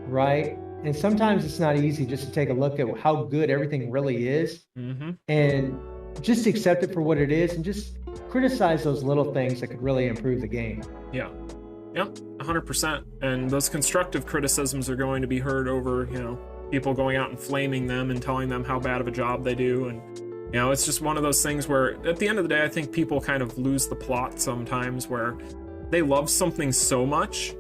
Right? And sometimes it's not easy just to take a look at how good everything really is and just accept it for what it is and just criticize those little things that could really improve the game. Yeah. Yep, 100%. And those constructive criticisms are going to be heard over, you know, people going out and flaming them and telling them how bad of a job they do. And, you know, it's just one of those things where at the end of the day, I think people kind of lose the plot sometimes, where they love something so much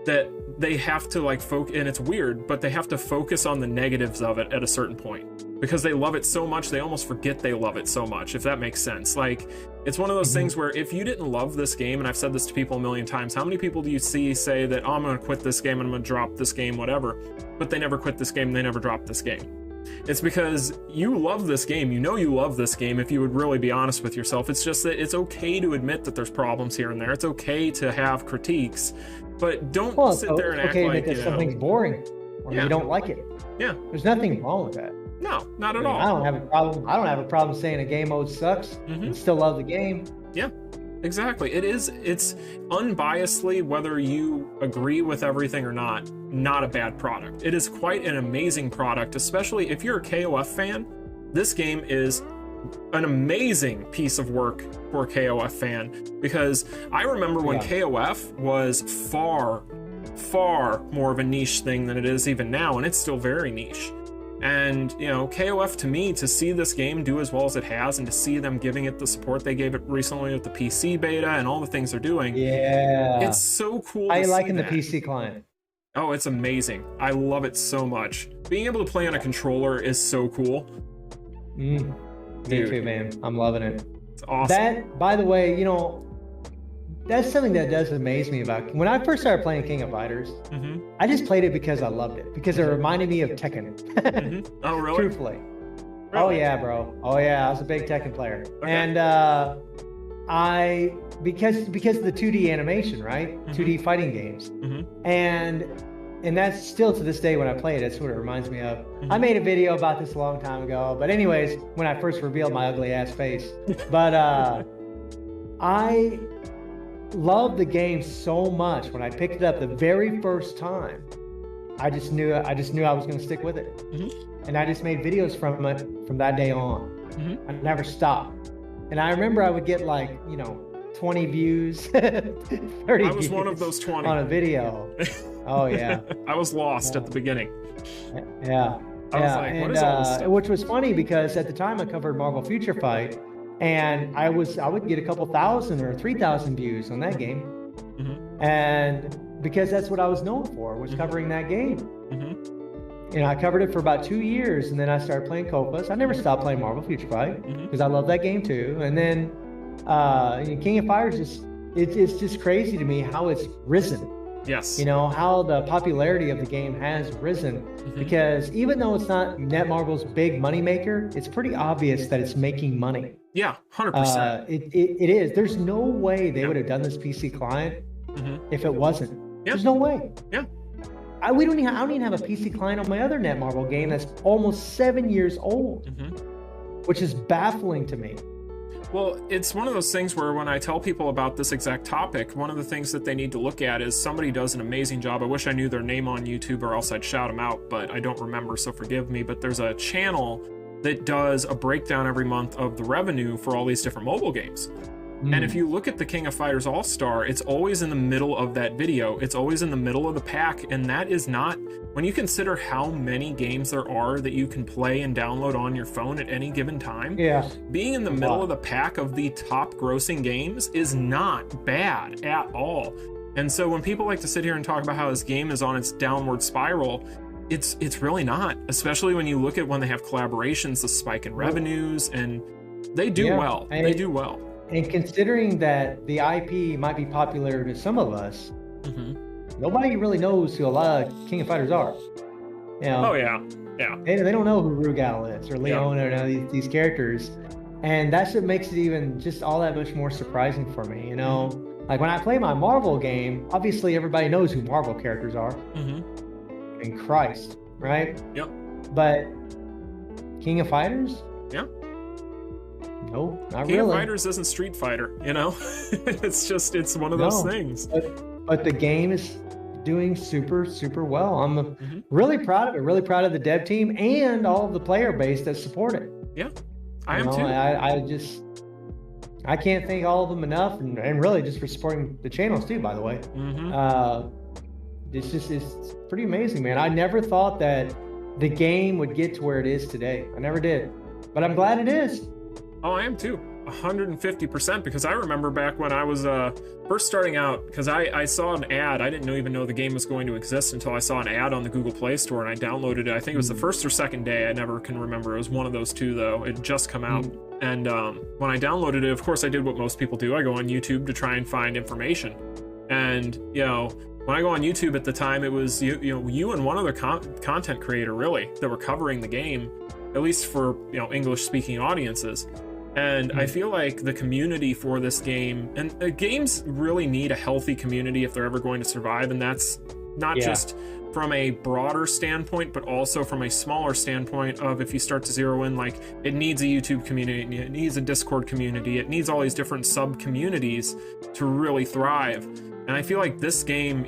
that they have to, like, focus, and it's weird, but they have to focus on the negatives of it at a certain point, because they love it so much they almost forget they love it so much, if that makes sense. Like, it's one of those things where if you didn't love this game, and I've said this to people a million times, how many people do you see say that, oh, I'm gonna quit this game and I'm gonna drop this game, whatever, but they never quit this game, they never drop this game? It's because you love this game. You know you love this game if you would really be honest with yourself. It's just that it's okay to admit that there's problems here and there. It's okay to have critiques, but don't sit there and act like, that something's boring or you don't like it. Yeah. There's nothing wrong with that. No, not at all. I don't have a problem. I don't have a problem saying a game mode sucks and still love the game. Yeah. Exactly. It's unbiasedly, whether you agree with everything or not a bad product. It is quite an amazing product, especially if you're a KOF fan. This game is an amazing piece of work for a KOF fan, because I remember when KOF was far, far more of a niche thing than it is even now, and it's still very niche. And, you know, KOF, to me, to see this game do as well as it has, and to see them giving it the support they gave it recently with the PC beta and all the things they're doing, it's so cool. I like the PC client. Oh, it's amazing. I love it so much. Being able to play on a controller is so cool. Me too, man. I'm loving it. It's awesome. That, by the way, you know, that's something that does amaze me about. When I first started playing King of Fighters, I just played it because I loved it, because it reminded me of Tekken. Oh, really? Truthfully. Really? Oh yeah, bro. Oh yeah, I was a big Tekken player. Okay. And because of the 2D animation, right? 2D fighting games. And that's still to this day when I play it, that's what it reminds me of. I made a video about this a long time ago, but anyways, when I first revealed my ugly ass face. But I love the game so much. When I picked it up the very first time, I just knew I was going to stick with it. And I just made videos from it from that day on. I never stopped. And I remember I would get, like, you know, 20 views, 30 I was views one of those 20 on a video. Oh yeah. I was lost at the beginning. Yeah. I was like, what is all this stuff? Which was funny because at the time I covered Marvel Future Fight, and I would get a couple thousand or 3,000 views on that game. And because that's what I was known for, was covering that game. You know, I covered it for about 2 years, and then I started playing Kofas. I never stopped playing Marvel Future Fight because I love that game too. And then King of Fighters, it's just crazy to me how it's risen. Yes. You know, how the popularity of the game has risen, because even though it's not Netmarble's big money maker, it's pretty obvious that it's making money. Yeah, 100%. It is. There's no way they would have done this PC client if it wasn't. There's no way. Yeah. I don't even have a PC client on my other Netmarble game that's almost 7 years old, which is baffling to me. Well, it's one of those things where when I tell people about this exact topic, one of the things that they need to look at is somebody does an amazing job. I wish I knew their name on YouTube or else I'd shout them out, but I don't remember, so forgive me. But there's a channel that does a breakdown every month of the revenue for all these different mobile games. And if you look at the King of Fighters All-Star, it's always in the middle of that video. It's always in the middle of the pack, and that is not, when you consider how many games there are that you can play and download on your phone at any given time, being in the middle of the pack of the top grossing games is not bad at all. And so when people like to sit here and talk about how this game is on its downward spiral, it's really not, especially when you look at when they have collaborations, the spike in revenues, and they do well. They do well. And considering that the IP might be popular to some of us, nobody really knows who a lot of King of Fighters are. You know, oh yeah, yeah. They don't know who Rugal is or Leon or these characters, and that's what makes it even just all that much more surprising for me. You know, like when I play my Marvel game, obviously everybody knows who Marvel characters are. And Christ, right? Yep. But King of Fighters? Yeah. No, not King really. of Fighters isn't Street Fighter, you know? it's one of those things. But the game is doing super, super well. I'm really proud of it. Really proud of the dev team and all of the player base that support it. Yeah, I am too. I can't thank all of them enough, and really just for supporting the channels too, by the way. It's pretty amazing, man. I never thought that the game would get to where it is today. I never did, but I'm glad it is. Oh, I am too, 150%, because I remember back when I was first starting out, because I saw an ad. I didn't even know the game was going to exist until I saw an ad on the Google Play Store, and I downloaded it. I think it was the first or second day. I never can remember. It was one of those two, though. It had just come out. And when I downloaded it, of course, I did what most people do. I go on YouTube to try and find information. And, you know, when I go on YouTube at the time, it was you and one other content creator, really, that were covering the game, at least for, English-speaking audiences. And I feel like the community for this game, and games really need a healthy community if they're ever going to survive, and that's not just from a broader standpoint, but also from a smaller standpoint of if you start to zero in, like, it needs a YouTube community, it needs a Discord community, it needs all these different sub-communities to really thrive. And I feel like this game,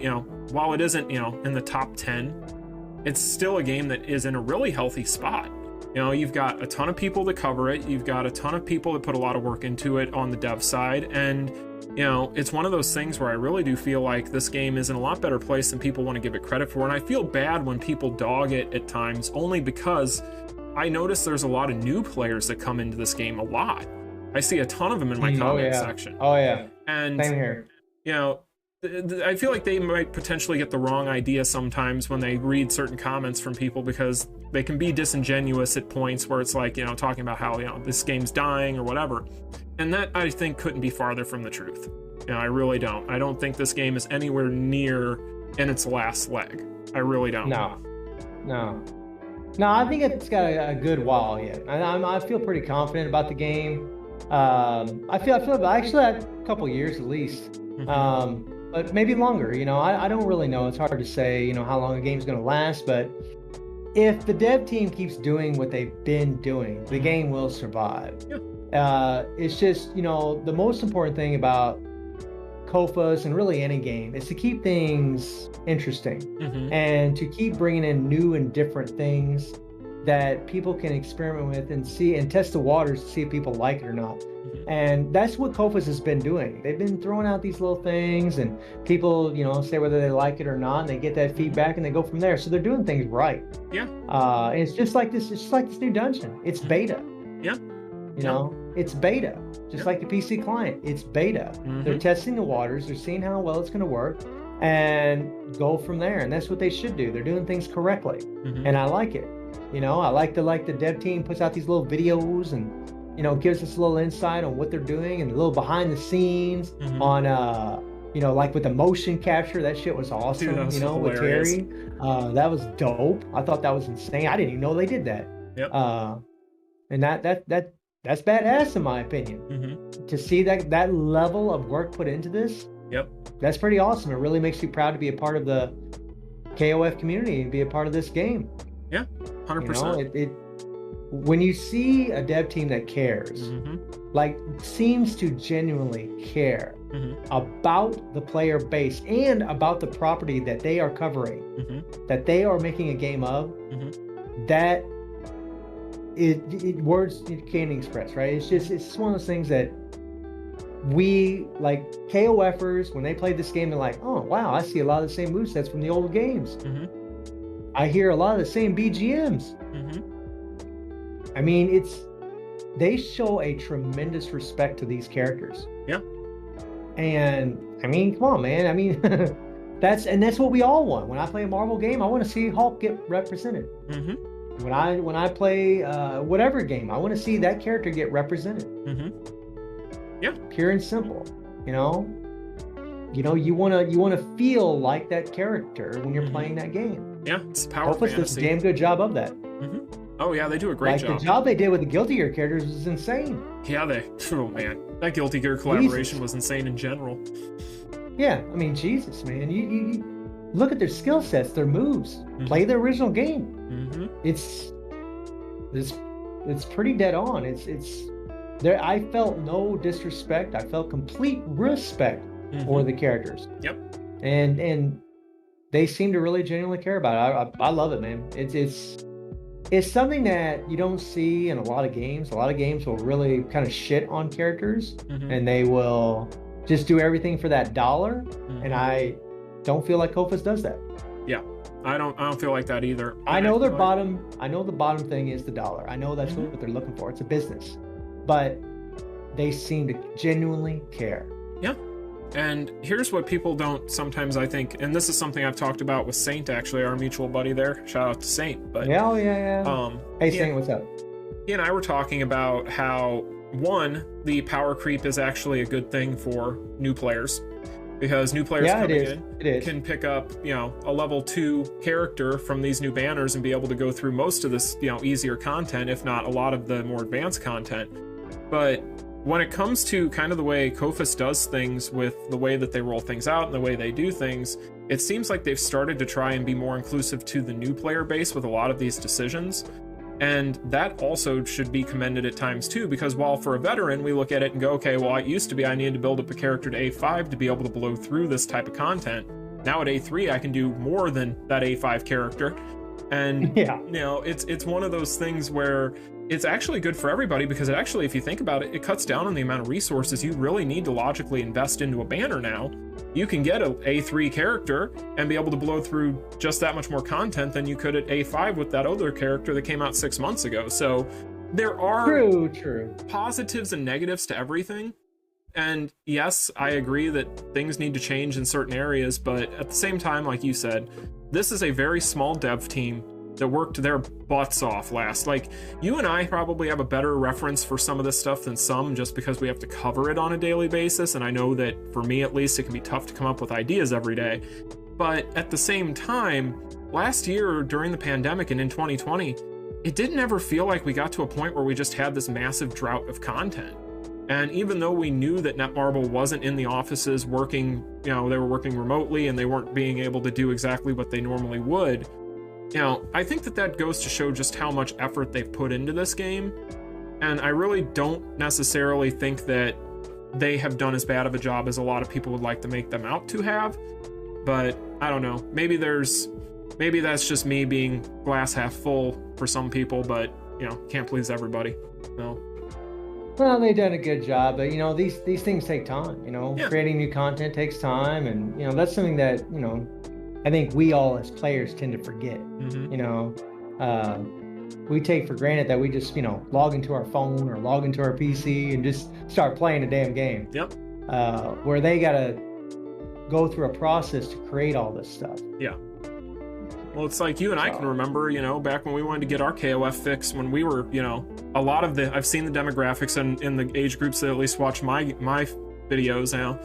while it isn't, in the top 10, it's still a game that is in a really healthy spot. You've got a ton of people that cover it. You've got a ton of people that put a lot of work into it on the dev side. And, it's one of those things where I really do feel like this game is in a lot better place than people want to give it credit for. And I feel bad when people dog it at times, only because I notice there's a lot of new players that come into this game a lot. I see a ton of them in my comment section. Oh, yeah. And, same here. I feel like they might potentially get the wrong idea sometimes when they read certain comments from people, because they can be disingenuous at points where it's like, talking about how, this game's dying or whatever. And that, I think, couldn't be farther from the truth. I really don't. I don't think this game is anywhere near in its last leg. I really don't. No, I think it's got a good while yet. I feel pretty confident about the game. I feel actually a couple years at least. But maybe longer, I don't really know. It's hard to say, how long a game's going to last, but if the dev team keeps doing what they've been doing, the game will survive. It's just, the most important thing about Kofas and really any game is to keep things interesting and to keep bringing in new and different things that people can experiment with and see and test the waters to see if people like it or not. And that's what Kofus has been doing. They've been throwing out these little things, and people, say whether they like it or not, and they get that feedback and they go from there. So they're doing things right. Yeah. And it's just like this new dungeon. It's beta. Yeah. It's beta. Just like the PC client. It's beta. They're testing the waters, they're seeing how well it's gonna work, and go from there. And that's what they should do. They're doing things correctly. And I like it. I like the dev team puts out these little videos and gives us a little insight on what they're doing and a little behind the scenes on like with the motion capture. That shit was awesome. Dude, that was with Terry. That was dope. I thought that was insane. I didn't even know they did that. Yep. And that's badass in my opinion. To see that level of work put into this. Yep. That's pretty awesome. It really makes me proud to be a part of the KOF community and be a part of this game. Yeah, 100%. When you see a dev team that cares, seems to genuinely care about the player base and about the property that they are covering, that they are making a game of, that words can't express, right? It's just one of those things that we, like KOFers, when they play this game, they're like, oh wow, I see a lot of the same movesets from the old games. I hear a lot of the same BGMs. I mean, they show a tremendous respect to these characters. Yeah. And I mean, come on, man. I mean, that's what we all want. When I play a Marvel game, I want to see Hulk get represented. When I play whatever game, I want to see that character get represented. Yeah. Pure and simple. You want to feel like that character when you're playing that game. Yeah, it's power fantasy. Does a damn good job of that. Oh yeah, they do a great job. The job they did with the Guilty Gear characters was insane. Yeah, oh man, that Guilty Gear collaboration was insane in general. Yeah, I mean, Jesus, man, you look at their skill sets, their moves. Play the original game. It's pretty dead on. It's there. I felt no disrespect. I felt complete respect for the characters. Yep. And they seem to really genuinely care about it. I love it, man. It's something that you don't see in a lot of games. A lot of games will really kind of shit on characters, and they will just do everything for that dollar. And I don't feel like Kofus does that. Yeah, I don't feel like that either. I know the bottom thing is the dollar. I know that's what they're looking for. It's a business, but they seem to genuinely care. Yeah. And here's what people don't sometimes, I think, and this is something I've talked about with Saint, actually, our mutual buddy there. Shout out to Saint. But yeah. Hey, Saint, what's up? He and I were talking about how, one, the power creep is actually a good thing for new players, because new players coming in can pick up, a level 2 character from these new banners and be able to go through most of this, easier content, if not a lot of the more advanced content. But when it comes to kind of the way Kofus does things, with the way that they roll things out and the way they do things, it seems like they've started to try and be more inclusive to the new player base with a lot of these decisions. And that also should be commended at times too, because while for a veteran, we look at it and go, okay, well, it used to be I needed to build up a character to A5 to be able to blow through this type of content. Now at A3, I can do more than that A5 character. And, it's one of those things where it's actually good for everybody, because it actually, if you think about it, it cuts down on the amount of resources you really need to logically invest into a banner now. You can get an A3 character and be able to blow through just that much more content than you could at A5 with that other character that came out 6 months ago. So there are true positives and negatives to everything. And yes, I agree that things need to change in certain areas, but at the same time, like you said, this is a very small dev team that worked their butts off last. Like, you and I probably have a better reference for some of this stuff than some, just because we have to cover it on a daily basis, and I know that for me at least, it can be tough to come up with ideas every day. But at the same time, last year during the pandemic and in 2020, it didn't ever feel like we got to a point where we just had this massive drought of content. And even though we knew that Netmarble wasn't in the offices working, they were working remotely and they weren't being able to do exactly what they normally would, I think that goes to show just how much effort they've put into this game. And I really don't necessarily think that they have done as bad of a job as a lot of people would like to make them out to have. But I don't know, maybe there's maybe that's just me being glass half full for some people, but can't please everybody. No. Well, they've done a good job, but these things take time. Yeah. Creating new content takes time, and that's something that I think we all as players tend to forget. We take for granted that we just log into our phone or log into our PC and just start playing a damn game. Yep. Where they gotta go through a process to create all this stuff. Yeah. Well, it's like you and I can remember, back when we wanted to get our KOF fix, when we were, a lot of I've seen the demographics in the age groups that at least watch my videos now.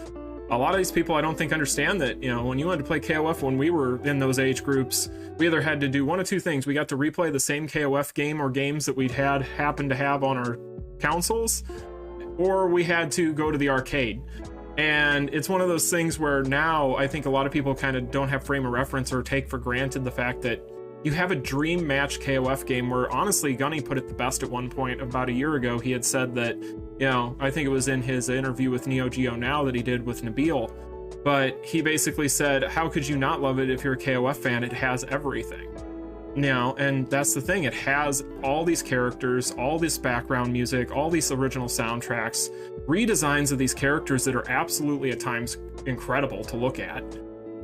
A lot of these people I don't think understand that, when you wanted to play KOF when we were in those age groups, we either had to do one of two things. We got to replay the same KOF game or games that we'd happened to have on our consoles, or we had to go to the arcade. And it's one of those things where now I think a lot of people kind of don't have frame of reference or take for granted the fact that you have a dream match KOF game where, honestly, Gunny put it the best at one point about a year ago. He had said that, I think it was in his interview with Neo Geo Now that he did with Nabil, but he basically said, how could you not love it if you're a KOF fan? It has everything. And that's the thing. It has all these characters, all this background music, all these original soundtracks, redesigns of these characters that are absolutely at times incredible to look at.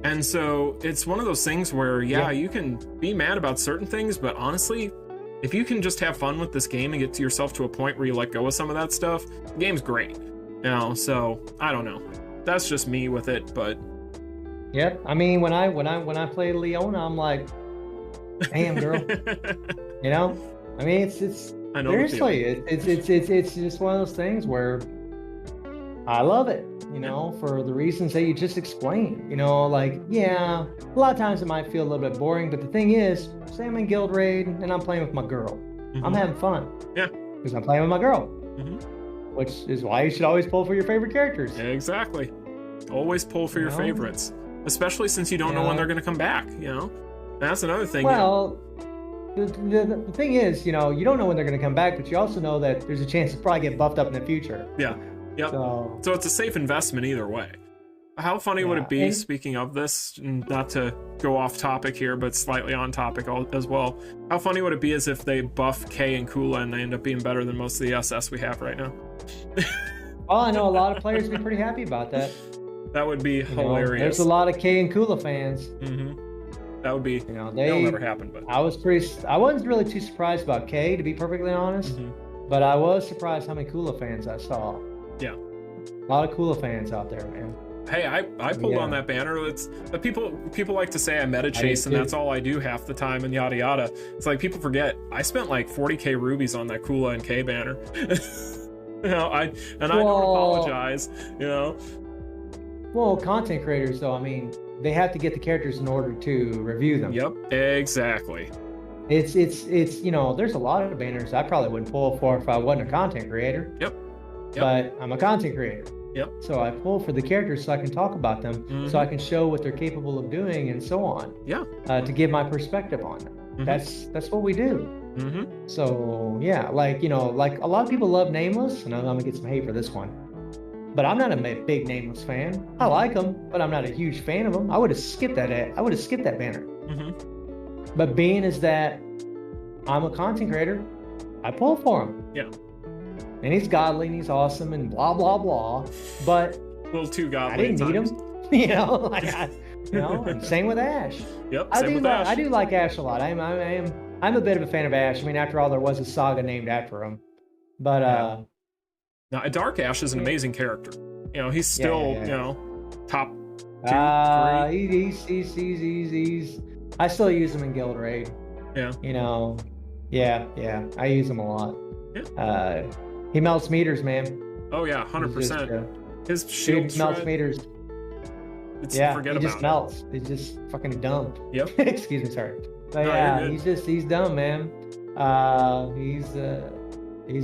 And so it's one of those things where, you can be mad about certain things, but honestly, if you can just have fun with this game and get to yourself to a point where you let go of some of that stuff, the game's great. So I don't know. That's just me with it, but. Yep. I mean, when I played Leona, I'm like, damn, girl. I mean, it's I know seriously, it's just one of those things where I love it, for the reasons that you just explained. A lot of times it might feel a little bit boring, but the thing is, say I'm in Guild Raid and I'm playing with my girl. I'm having fun. Yeah. Because I'm playing with my girl. Which is why you should always pull for your favorite characters. Exactly. Always pull for your favorites. Especially since you don't know when they're going to come back, That's another thing. Well, the thing is, you don't know when they're going to come back, but you also know that there's a chance to probably get buffed up in the future. Yeah. Yep. So it's a safe investment either way. How funny would it be, speaking of this, not to go off topic here, but slightly on topic as well, how funny would it be as if they buff Kay and Kula and they end up being better than most of the SS we have right now? Well, I know a lot of players would be pretty happy about that. That would be hilarious. There's a lot of Kay and Kula fans. That would be, that'll never happen. But I wasn't really too surprised about Kay, to be perfectly honest, but I was surprised how many Kula fans I saw. Yeah. A lot of Kula fans out there, man. Hey, I pulled on that banner. It's people like to say I meta chase and that's all I do half the time and yada yada. It's like people forget I spent like 40k rubies on that Kula and K banner. I don't apologize. Well, content creators though, I mean, they have to get the characters in order to review them. Yep, exactly. It's there's a lot of banners I probably wouldn't pull for if I wasn't a content creator. Yep. But I'm a content creator. Yep. So I pull for the characters so I can talk about them, so I can show what they're capable of doing and so on. Yeah. To give my perspective on them. That's what we do. So like a lot of people love Nameless, and I'm gonna get some hate for this one. But I'm not a big Nameless fan. I like them, but I'm not a huge fan of them. I would have skipped that banner. But being is that I'm a content creator, I pull for him. Yeah. And he's godly and he's awesome and blah blah blah. But a little too godly. I didn't need him. And same with Ash. Yep. Ash. I do like Ash a lot. I'm a bit of a fan of Ash. I mean, after all, there was a saga named after him. But now Dark Ash is an amazing character. He's still top 2, 3. He's I still use him in Guild Raid. Yeah. I use him a lot. Yeah. He melts meters, man. Oh yeah, 100%. His shield melts meters. Forget he just melts. He's just fucking dumb. Yep. Excuse me, sorry. But he's dumb, man. He's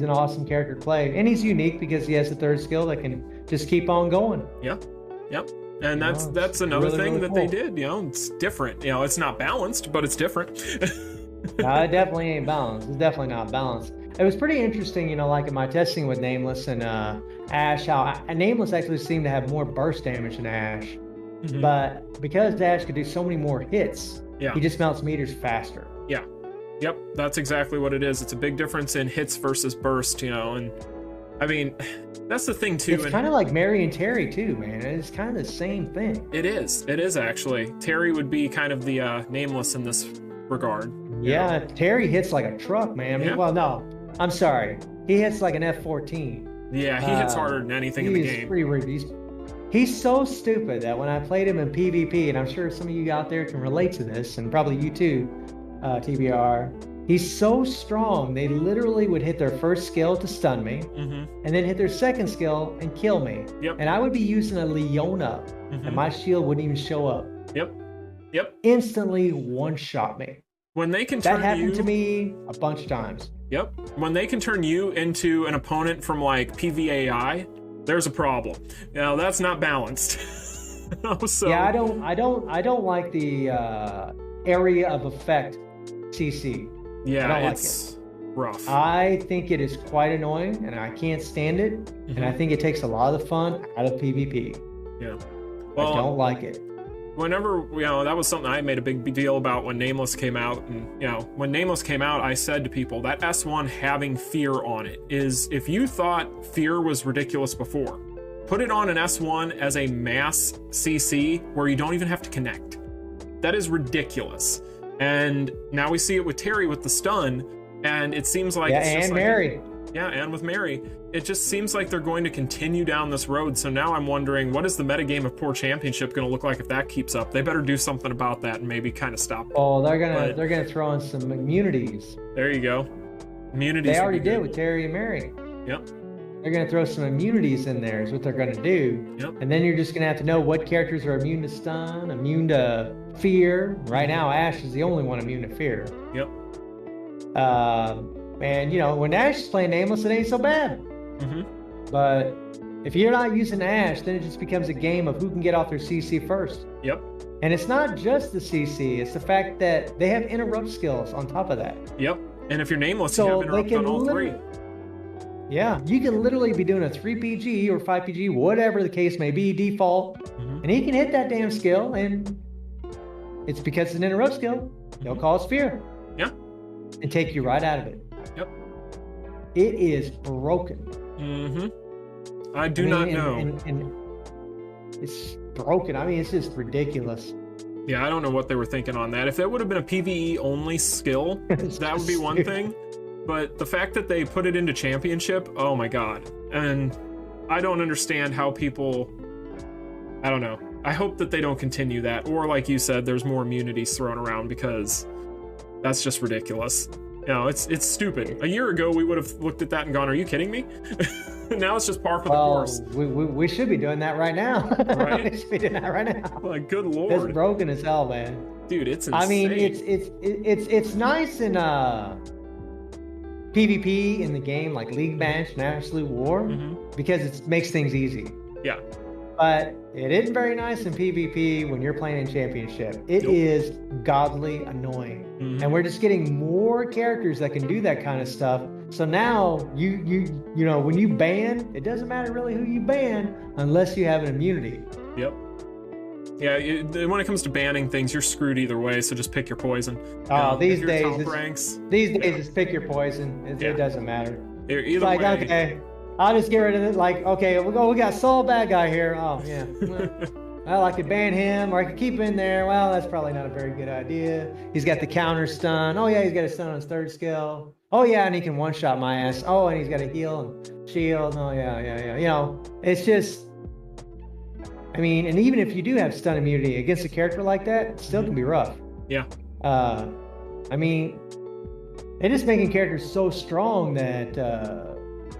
an awesome character to play, and he's unique because he has a third skill that can just keep on going. Yep. And that's another thing that they did. It's different. It's not balanced, but it's different. It definitely ain't balanced. It's definitely not balanced. It was pretty interesting, like in my testing with Nameless and Ash, how Nameless actually seemed to have more burst damage than Ash. But because Ash could do so many more hits Yeah. He just melts meters faster. Yeah. Yep, that's exactly what it is. It's a big difference in hits versus burst, you know, and I mean, that's the thing too. It's kind of like Mary and Terry too, man. It's kind of the same thing. It is actually. Terry would be kind of the nameless in this regard. Yeah, Terry hits like a truck, man. I mean, well, no, I'm sorry. He hits like an F-14. Yeah, he hits harder than anything in the game. He's so stupid that when I played him in PvP, and I'm sure some of you out there can relate to this, and probably you too, TBR, he's so strong, they literally would hit their first skill to stun me, and then hit their second skill and kill me. Yep. And I would be using a Leona, and my shield wouldn't even show up. Yep. Instantly one-shot me. When they can turn that happened to me a bunch of times. Yep. When they can turn you into an opponent from like PvAI, there's a problem. Now that's not balanced. So, yeah, I don't like the area of effect CC. Yeah, it's rough. I think it is quite annoying, and I can't stand it. And I think it takes a lot of the fun out of PvP. Yeah. Well, I don't like it. Whenever, you know, that was something I made a big deal about when Nameless came out. And, you know, when Nameless came out, I said to people that S1 having fear on it is, if you thought fear was ridiculous before, put it on an S1 as a mass CC where you don't even have to connect. That is ridiculous. And now we see it with Terry with the stun, and it seems like it's just and like, Mary. Yeah, and with Mary. It just seems like they're going to continue down this road. So now I'm wondering, what is the metagame of Poor Championship going to look like if that keeps up? They better do something about that and maybe kind of stop it. Oh, they're gonna throw in some immunities. There you go. Immunities. They already did with Terry and Mary. Yep. They're gonna throw some immunities in there is what they're gonna do. Yep. And then you're just gonna have to know what characters are immune to stun, immune to fear. Right now, Ashe is the only one immune to fear. Yep. And you know, when Ashe is playing Nameless, it ain't so bad. But if you're not using Ashe, then it just becomes a game of who can get off their CC first. Yep. And it's not just the CC, it's the fact that they have interrupt skills on top of that. Yep. And if you're Nameless, you have interrupt on all three. Yeah, you can literally be doing a 3PG or 5PG, whatever the case may be, default, and he can hit that damn skill, and it's because it's an interrupt skill. They'll cause fear. Yeah. And take you right out of it. Yep. It is broken. I do not know. And it's broken. I mean, it's just ridiculous. Yeah, I don't know what they were thinking on that. If that would have been a PvE only skill, that would be one thing. But the fact that they put it into Championship, oh my god. And I don't understand how people, I don't know. I hope that they don't continue that. Or like you said, there's more immunities thrown around, because that's just ridiculous. You know, it's stupid. A year ago, we would have looked at that and gone, are you kidding me? Now it's just par for the course. We should be doing that right now. Right? We should be doing that right now. Like, good lord. It's broken as hell, man. Dude, it's insane. I mean, it's nice in PvP in the game, like League Match and Absolute War, because it makes things easy. Yeah. But it isn't very nice in PvP when you're playing in Championship. It is godly annoying. And we're just getting more characters that can do that kind of stuff. So now you know, when you ban, it doesn't matter really who you ban unless you have an immunity. Yep. Yeah, when it comes to banning things, you're screwed either way, so just pick your poison. Oh, these days it's pick your poison. It doesn't matter. Either like, way. okay, I'll just get rid of it. Like, okay, we got Soul Bad Guy here. Oh, yeah. Well, I could ban him, or I could keep him in there. Well, that's probably not a very good idea. He's got the counter stun. Oh, yeah, he's got a stun on his third skill. Oh, yeah, and he can one-shot my ass. Oh, and he's got a heal and shield. Oh, yeah. You know, it's just... I mean, and even if you do have stun immunity against a character like that, it still can be rough. Yeah. I mean, they're just making characters so strong that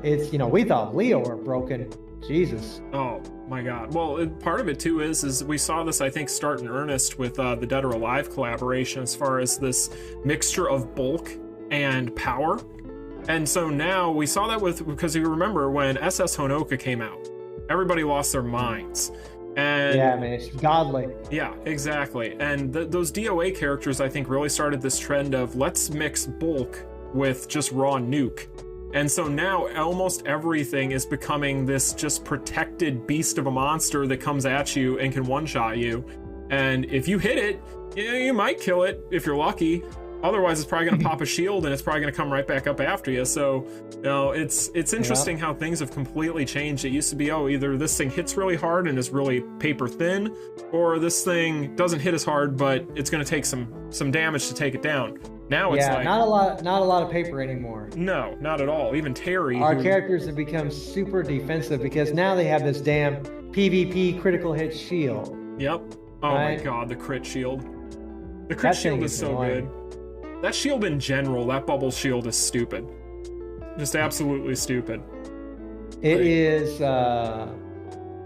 it's, you know, we thought Leo were broken. Jesus. Oh my god. Well, part of it too is we saw this, I think, start in earnest with the Dead or Alive collaboration, as far as this mixture of bulk and power. And so now we saw that because you remember when SS Honoka came out, everybody lost their minds. And yeah, man, it's godly. Yeah, exactly. And those DOA characters, I think, really started this trend of let's mix bulk with just raw nuke. And so now almost everything is becoming this just protected beast of a monster that comes at you and can one-shot you. And if you hit it, you might kill it if you're lucky. Otherwise, it's probably going to pop a shield and it's probably going to come right back up after you. So, it's interesting how things have completely changed. It used to be, either this thing hits really hard and is really paper thin, or this thing doesn't hit as hard, but it's going to take some damage to take it down. Now it's like not a lot of paper anymore. No, not at all. Even Terry. Our characters have become super defensive because now they have this damn PvP critical hit shield. Yep. Oh my god, the crit shield. The crit shield is so good. That shield in general, that bubble shield is stupid. Just absolutely stupid. It is,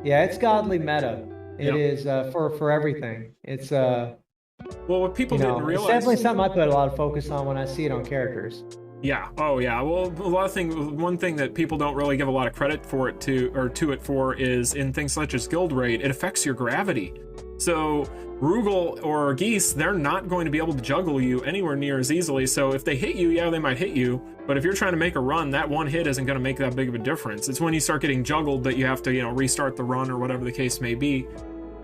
it's godly meta. It is for everything. It's well, what people didn't realize. It's definitely something I put a lot of focus on when I see it on characters. Yeah. Oh yeah. Well, a lot of things. One thing that people don't really give a lot of credit for it to is in things such as guild rate, it affects your gravity. So Rugal or Geese, they're not going to be able to juggle you anywhere near as easily. So if they hit you, yeah, they might hit you. But if you're trying to make a run, that one hit isn't going to make that big of a difference. It's when you start getting juggled that you have to, restart the run or whatever the case may be.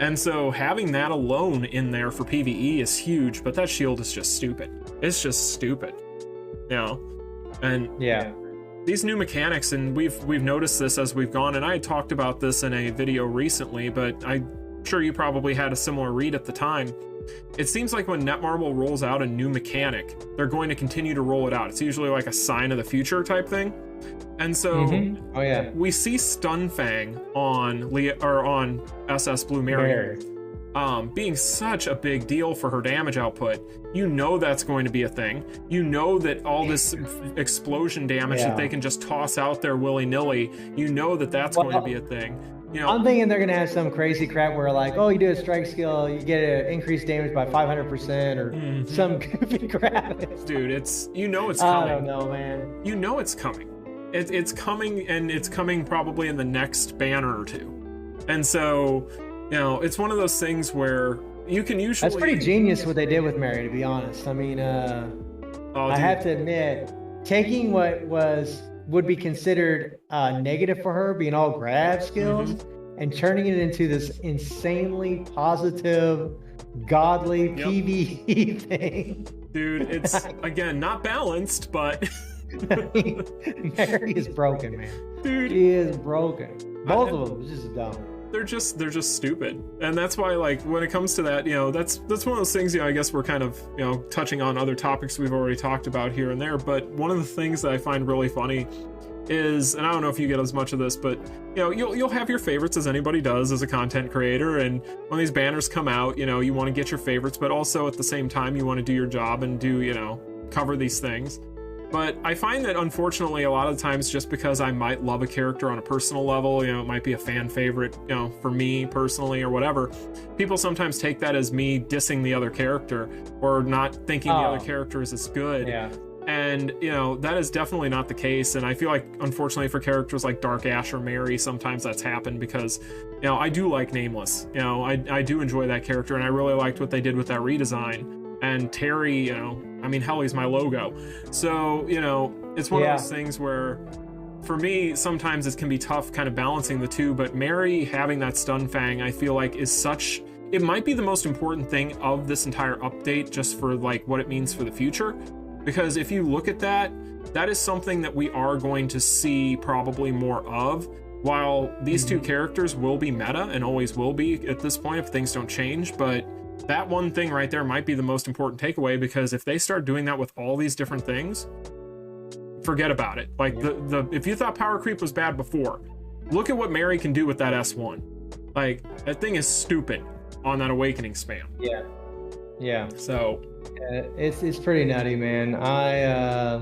And so having that alone in there for PvE is huge, but that shield is just stupid. It's just stupid, And yeah, these new mechanics, and we've noticed this as we've gone, and I had talked about this in a video recently, but I'm sure you probably had a similar read at the time. It seems like when Netmarble rolls out a new mechanic, they're going to continue to roll it out. It's usually like a sign of the future type thing. And so we see Stunfang on SS Blue Mary being such a big deal for her damage output. That's going to be a thing. That all this explosion damage that they can just toss out there willy-nilly, that's going to be a thing. I'm thinking they're going to have some crazy crap where you do a strike skill, you get an increased damage by 500% or some goofy crap. Dude, it's coming. I don't know, man. It's coming. It's coming, and it's coming probably in the next banner or two. And so, it's one of those things where you can usually... That's pretty genius what they did with Mary, to be honest. I mean, I have to admit, taking what would be considered negative for her, being all grab skills, and turning it into this insanely positive, godly PvE thing. Dude, it's, again, not balanced, but... I mean, Mary is broken, man. Dude, she is broken. Both of them is just dumb. They're just stupid, and that's why, when it comes to that, that's one of those things. I guess we're kind of touching on other topics we've already talked about here and there. But one of the things that I find really funny is, and I don't know if you get as much of this, but you'll have your favorites, as anybody does as a content creator, and when these banners come out, you want to get your favorites, but also at the same time you want to do your job and do cover these things. But I find that, unfortunately, a lot of times, just because I might love a character on a personal level, it might be a fan favorite, for me personally or whatever, people sometimes take that as me dissing the other character or not thinking the other character is as good. Yeah. And, that is definitely not the case. And I feel like, unfortunately, for characters like Dark Ash or Mary, sometimes that's happened because, I do like Nameless. I do enjoy that character, and I really liked what they did with that redesign. And Terry, hell, he's my logo. So, it's one of those things where, for me, sometimes it can be tough kind of balancing the two, but Mary having that Stunfang, I feel like it might be the most important thing of this entire update, just for what it means for the future. Because if you look at that is something that we are going to see probably more of. While these two characters will be meta and always will be at this point if things don't change, but that one thing right there might be the most important takeaway, because if they start doing that with all these different things, forget about it. If you thought power creep was bad before, look at what Mary can do with that S1. That thing is stupid on that awakening spam. Yeah. So it's pretty nutty, man. I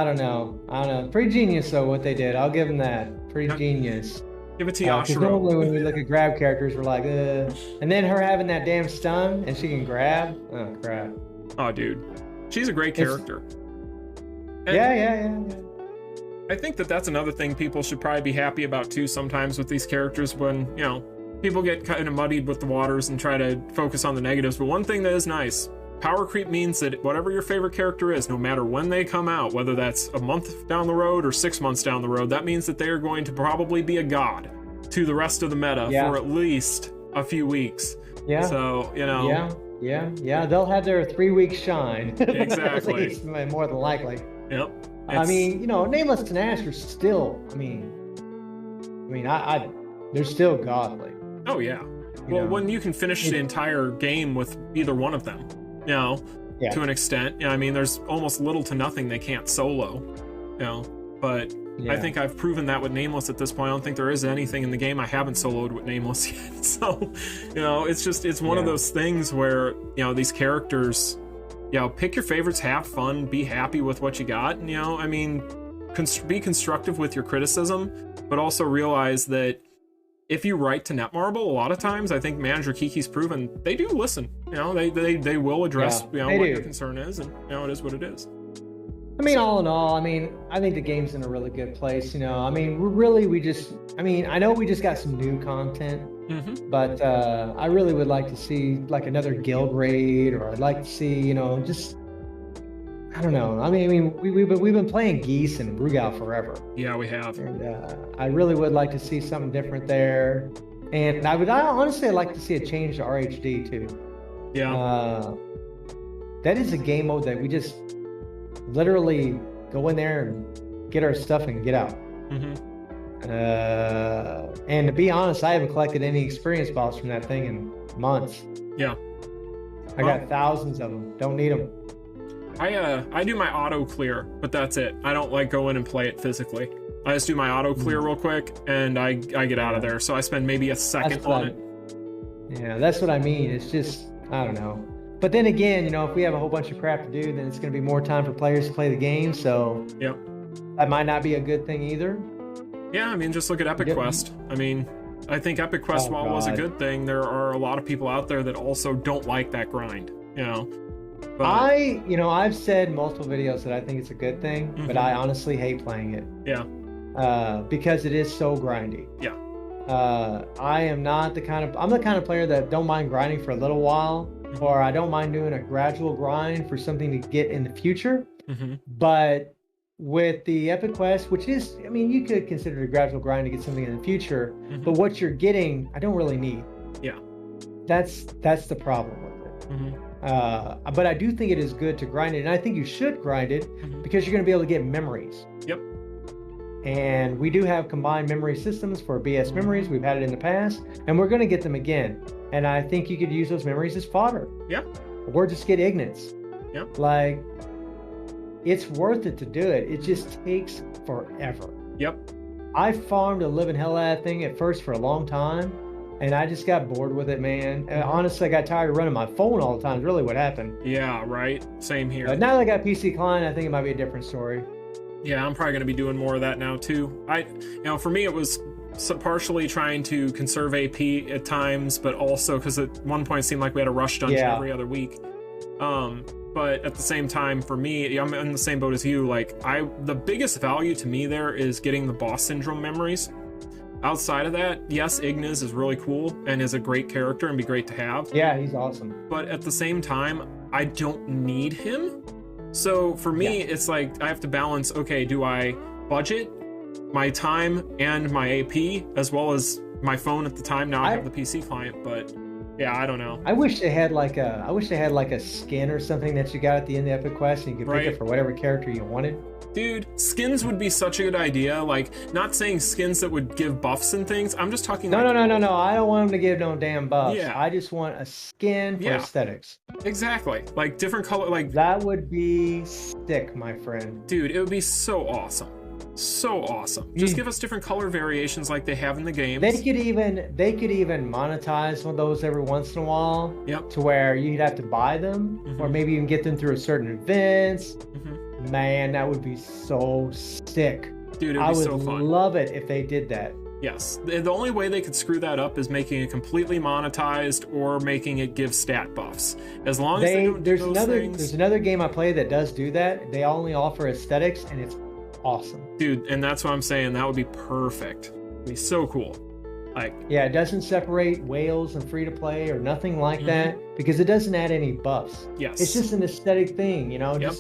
don't know. Pretty genius though what they did. I'll give them that. Pretty genius. Give it to Yashiro. Because normally when we look at grab characters, we're like, and then her having that damn stun and she can grab. Oh crap. Oh dude, she's a great character. Yeah. I think that's another thing people should probably be happy about too sometimes with these characters, when people get kind of muddied with the waters and try to focus on the negatives. But one thing that is nice, power creep means that whatever your favorite character is, no matter when they come out, whether that's a month down the road or 6 months down the road, that means that they are going to probably be a god to the rest of the meta for at least a few weeks. Yeah. So, you know. Yeah. They'll have their 3-week shine. Exactly. At least, more than likely. Yep. I mean, you know, Nameless and Ash are still, I they're still godly. Oh yeah. Well, when you can finish the entire game with either one of them, you know, to an extent. I mean, there's almost little to nothing they can't solo, you know. But I think I've proven that with Nameless at this point. I don't think there is anything in the game I haven't soloed with Nameless yet. So, you know, it's one of those things where, you know, these characters, you know, pick your favorites, have fun, be happy with what you got, and, you know, I mean, be constructive with your criticism, but also realize that if you write to Netmarble, a lot of times, I think Manager Kiki's proven they do listen. You know, they will address you know what your concern is, and you know it is what it is. I mean, all in all, I mean, I think the game's in a really good place. You know, I mean, I know we just got some new content, but I really would like to see like another guild raid, or I'd like to see, you know, just. I don't know. I mean, we've been playing Geese and Rugal forever. Yeah, we have. And I really would like to see something different there. And I honestly like to see a change to RHD too. Yeah. That is a game mode that we just literally go in there and get our stuff and get out. And to be honest, I haven't collected any experience balls from that thing in months. Yeah. I got thousands of them. Don't need them. I do my auto clear, but that's it. I don't like go in and play it physically. I just do my auto clear real quick and I get out of there. So I spend maybe a second on it. Yeah, that's what I mean. It's just, I don't know. But then again, you know, if we have a whole bunch of crap to do, then it's going to be more time for players to play the game. So that might not be a good thing either. Yeah, I mean, just look at Epic Quest. I mean, I think Epic Quest, while it was a good thing, there are a lot of people out there that also don't like that grind, you know. But I've said multiple videos that I think it's a good thing, but I honestly hate playing it. Yeah. Because it is so grindy. Yeah. I'm the kind of player that don't mind grinding for a little while, or I don't mind doing a gradual grind for something to get in the future. But with the Epic Quest, which is, I mean, you could consider it a gradual grind to get something in the future, but what you're getting, I don't really need. Yeah. That's the problem with it. But I do think it is good to grind it, and I think you should grind it because you're going to be able to get memories. Yep. And we do have combined memory systems for BS memories. We've had it in the past, and we're going to get them again. And I think you could use those memories as fodder. Yep. Or just get Ignites. Yep. Like, it's worth it to do it. It just takes forever. Yep. I farmed a living hell out of that thing at first for a long time. And I just got bored with it, man. And honestly, I got tired of running my phone all the time. Is really what happened. Yeah, right. Same here. But now that I got PC client, I think it might be a different story. Yeah, I'm probably going to be doing more of that now too. For me, it was partially trying to conserve AP at times, but also because at one point it seemed like we had a rush dungeon every other week. But at the same time, for me, I'm in the same boat as you. Like, the biggest value to me there is getting the boss syndrome memories. Outside of that, yes, Ignis is really cool and is a great character and be great to have. Yeah, he's awesome. But at the same time, I don't need him. So for me, it's like I have to balance, okay, do I budget my time and my AP as well as my phone at the time? Now I have the PC client, but yeah, I don't know. I wish they had like a skin or something that you got at the end of the Epic Quest and you could pick it for whatever character you wanted. Dude, skins would be such a good idea. Like, not saying skins that would give buffs and things. I'm just talking. No. I don't want them to give no damn buffs. Yeah. I just want a skin for aesthetics. Exactly. Like different color. Like that would be sick, my friend. Dude, it would be so awesome. So awesome. Just give us different color variations like they have in the games. They could even monetize one of those every once in a while. Yep. To where you'd have to buy them, or maybe even get them through a certain events. Man, that would be so sick. Dude, it would be so fun. I would love it if they did that. Yes. The only way they could screw that up is making it completely monetized or making it give stat buffs. As long as they don't do those things. There's another game I play that does do that. They only offer aesthetics, and it's awesome. Dude, and that's what I'm saying. That would be perfect. It'd be so cool. Like, yeah, it doesn't separate whales and free to play or nothing like that because it doesn't add any buffs. Yes. It's just an aesthetic thing, you know. Yep.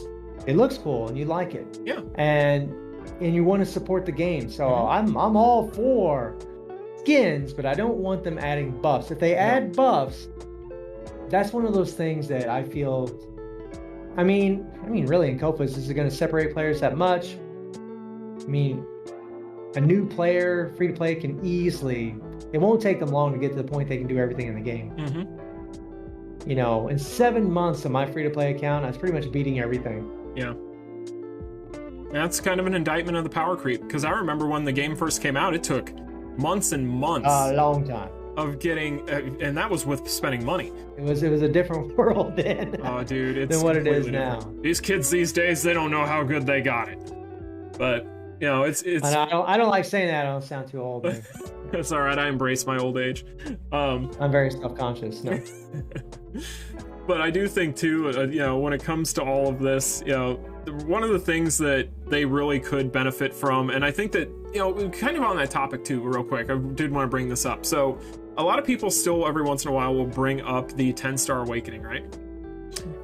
It looks cool and you like it. Yeah. And you want to support the game. So I'm all for skins, but I don't want them adding buffs. If they add buffs, that's one of those things that I feel. I mean, really, in Kofus, is it going to separate players that much? I mean, a new player, free to play, can easily. It won't take them long to get to the point they can do everything in the game. You know, in 7 months of my free to play account, I was pretty much beating everything. Yeah. That's kind of an indictment of the power creep, because I remember when the game first came out, it took months and months. A long time. Of getting, and that was with spending money. It was a different world then. Oh, dude, it's than what it is different. now. These kids these days, they don't know how good they got it. But you know, it's. I don't like saying that. I don't sound too old. It's all right. I embrace my old age. I'm very self-conscious. No. But I do think too, you know, when it comes to all of this, you know, one of the things that they really could benefit from, and I think that, you know, kind of on that topic too, real quick, I did want to bring this up. So a lot of people still every once in a while will bring up the 10-star awakening, right?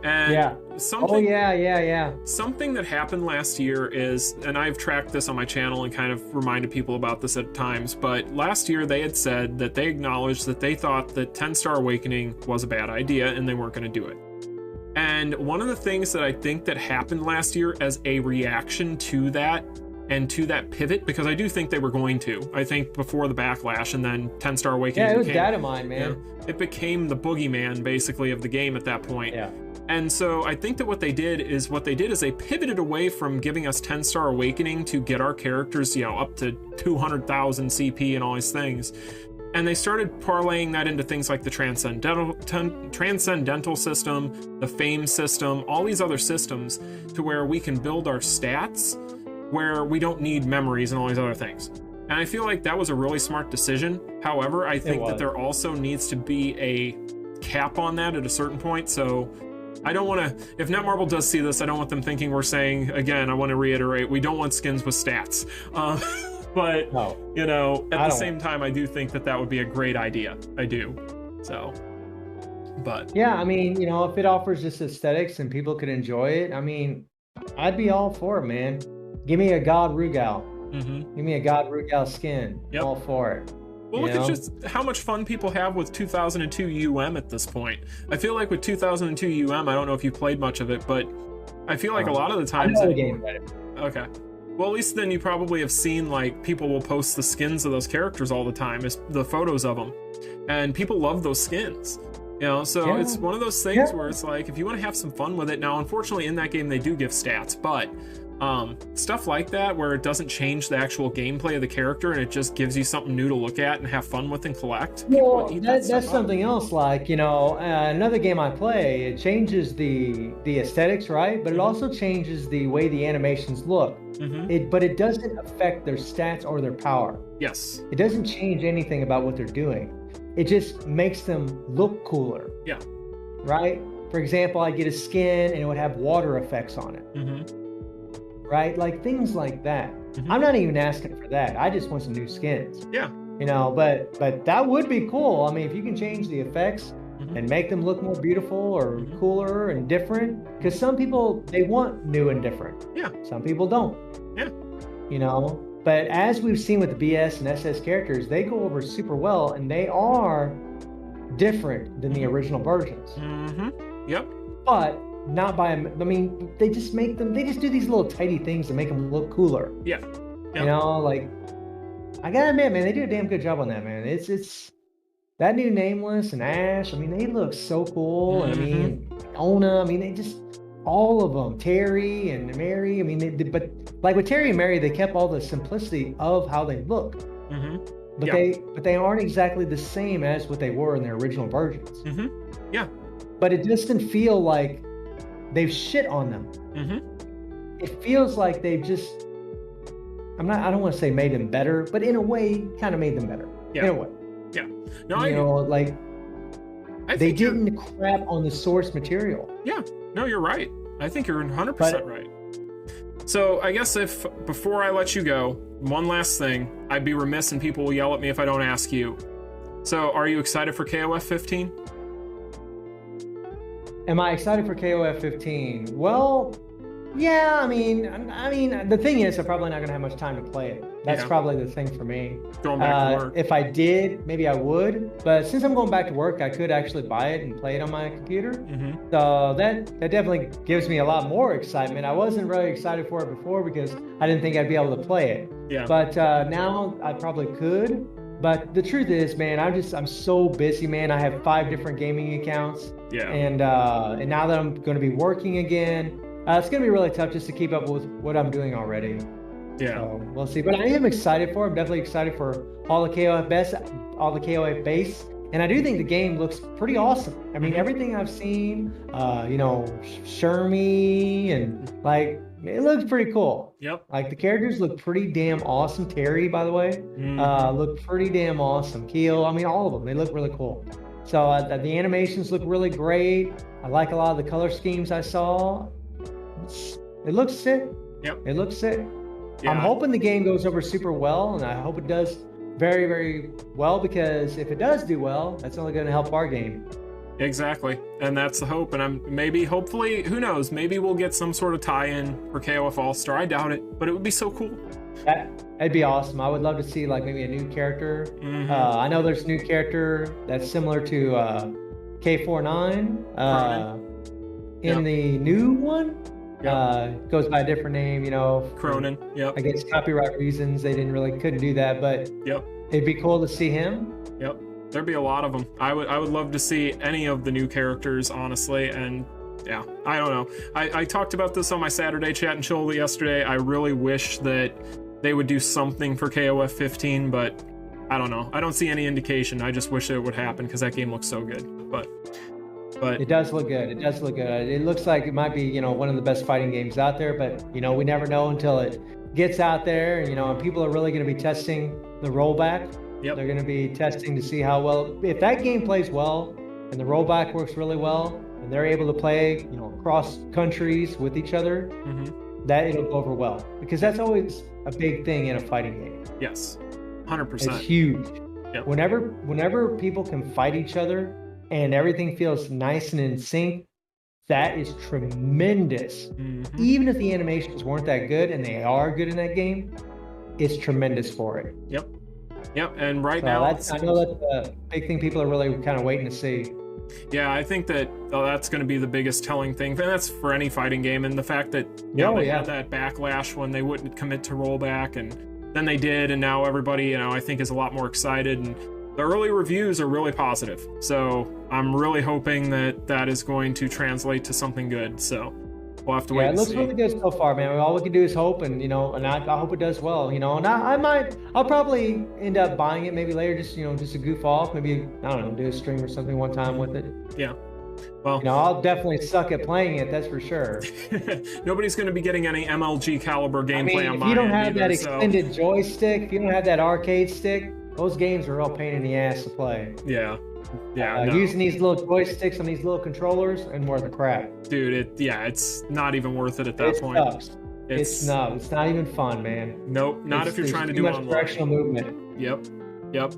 And something that happened last year is, and I've tracked this on my channel and kind of reminded people about this at times, but last year they had said that they acknowledged that they thought that 10-star awakening was a bad idea and they weren't going to do it. And one of the things that I think that happened last year as a reaction to that and to that pivot, because I do think they were going to, I think before the backlash, and then 10-star awakening. Yeah, it was data mine, man. You know, it became the boogeyman basically of the game at that point. Yeah. And so I think that what they did is they pivoted away from giving us 10-star awakening to get our characters, you know, up to 200,000 CP and all these things. And they started parlaying that into things like the transcendental system, the fame system, all these other systems, to where we can build our stats where we don't need memories and all these other things. And I feel like that was a really smart decision. However, I think that there also needs to be a cap on that at a certain point. So I don't want to, if Netmarble does see this, I don't want them thinking we're saying, again, I want to reiterate, we don't want skins with stats. But, you know, at the same time, I do think that that would be a great idea. I do. So, but. Yeah, I mean, you know, if it offers just aesthetics and people could enjoy it, I mean, I'd be all for it, man. Give me a God Rugal. Give me a God Rugal skin. All for it. Well, look at just how much fun people have with 2002 UM at this point. I feel like with 2002 UM, I don't know if you played much of it, but I feel like a lot of the times. Okay. Well, at least then you probably have seen, like, people will post the skins of those characters all the time, the photos of them, and people love those skins. You know, so it's one of those things where it's like, if you want to have some fun with it. Now, unfortunately, in that game they do give stats, but stuff like that where it doesn't change the actual gameplay of the character and it just gives you something new to look at and have fun with and collect. Well, that's something else. Like, you know, another game I play, it changes the aesthetics, right? But it also changes the way the animations look. But it doesn't affect their stats or their power. Yes. It doesn't change anything about what they're doing. It just makes them look cooler. Yeah. Right? For example, I get a skin and it would have water effects on it. Right? Like things like that. I'm not even asking for that. I just want some new skins. Yeah. You know, but that would be cool. I mean, if you can change the effects and make them look more beautiful or cooler and different, because some people, they want new and different. Yeah. Some people don't. Yeah. You know, but as we've seen with the BS and SS characters, they go over super well and they are different than the original versions. Yep. But not by, I mean, they just make them, they just do these little tidy things to make them look cooler. Yeah. You know, like, I gotta admit, man, they do a damn good job on that, man. It's that new Nameless and Ash, I mean, they look so cool. And I mean, Ona, I mean, they just, all of them, Terry and Mary, I mean, but like with Terry and Mary, they kept all the simplicity of how they look. But they aren't exactly the same as what they were in their original versions. Yeah. But it doesn't feel like they've shit on them. It feels like they've just, I don't want to say made them better, but in a way, kind of made them better. In a way. Yeah. No, you know, like, they didn't crap on the source material. Yeah. No, you're right. I think you're 100% right. So I guess before I let you go, one last thing, I'd be remiss and people will yell at me if I don't ask you. So are you excited for KOF 15? Am I excited for KOF 15? Well, yeah, I mean, the thing is, I'm probably not going to have much time to play it That's probably the thing for me. Going back to work. If I did, maybe I would. But since I'm going back to work, I could actually buy it and play it on my computer. So that definitely gives me a lot more excitement. I wasn't really excited for it before because I didn't think I'd be able to play it. Yeah. But now I probably could. But the truth is, man, I'm so busy, man. I have 5 different gaming accounts. Yeah. And now that I'm going to be working again, it's going to be really tough just to keep up with what I'm doing already. Yeah. So we'll see. But I am excited for it. I'm definitely excited for all the KOF base. And I do think the game looks pretty awesome. I mean, everything I've seen, Shermie and like, it looks pretty cool. Yep. Like the characters look pretty damn awesome. Terry, by the way, look pretty damn awesome. Keel, I mean, all of them, they look really cool. So the animations look really great. I like a lot of the color schemes I saw. It looks sick. Yep. It looks sick. Yeah. I'm hoping the game goes over super well, and I hope it does very, very well, because if it does do well, that's only going to help our game. Exactly, and that's the hope. And hopefully, who knows, maybe we'll get some sort of tie-in for KOF All-Star. I doubt it, but it would be so cool. That'd be awesome. I would love to see like maybe a new character. I know there's a new character that's similar to K49 in the new one. Goes by a different name, Cronin. I guess copyright reasons they couldn't do that, but it'd be cool to see him. There'd be a lot of them. I would love to see any of the new characters, honestly. And yeah, I don't know. I talked about this on my Saturday chat and chill yesterday. I really wish that they would do something for KOF 15, but I don't know. I don't see any indication. I just wish it would happen because that game looks so good. But it does look good. It does look good. It looks like it might be, one of the best fighting games out there, but we never know until it gets out there, and people are really going to be testing the rollback. They're going to be testing to see how well, if that game plays well and the rollback works really well and they're able to play, across countries with each other, that it'll go over well, because that's always a big thing in a fighting game. Yes, 100%. It's huge. Whenever people can fight each other and everything feels nice and in sync, that is tremendous. Even if the animations weren't that good, and they are good in that game, it's tremendous for it. Yep, and now I know that's the big thing people are really kind of waiting to see. Yeah, I think that's going to be the biggest telling thing, and that's for any fighting game. And the fact that they had that backlash when they wouldn't commit to rollback, and then they did, and now everybody, I think is a lot more excited. And the early reviews are really positive, so I'm really hoping that is going to translate to something good. So we'll have to wait. Yeah, it looks really good so far, man. All we can do is hope, and and I hope it does well. And I'll probably end up buying it maybe later, just just to goof off. Maybe do a stream or something one time with it. Yeah. Well, I'll definitely suck at playing it. That's for sure. Nobody's going to be getting any MLG caliber gameplay on my end. If you don't have that extended joystick, if you don't have that arcade stick, those games are all pain in the ass to play. Yeah. Using these little joysticks and these little controllers and worth the crap. Dude, it's not even worth it at that point. Sucks. It's not even fun, man. Nope, not if you're trying to do online. Too much directional movement. Yep.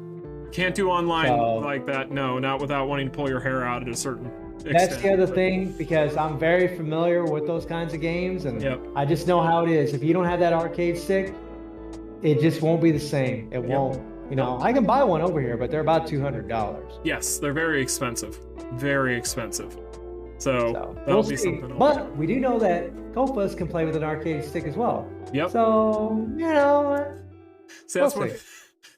Can't do online like that. No, not without wanting to pull your hair out at a certain extent. That's the other thing, because I'm very familiar with those kinds of games, and I just know how it is. If you don't have that arcade stick, it just won't be the same. It won't. I can buy one over here, but they're about $200. Yes, they're very expensive. Very expensive. So that'll be something. But we do know that Kofas can play with an arcade stick as well. Yep. So, See,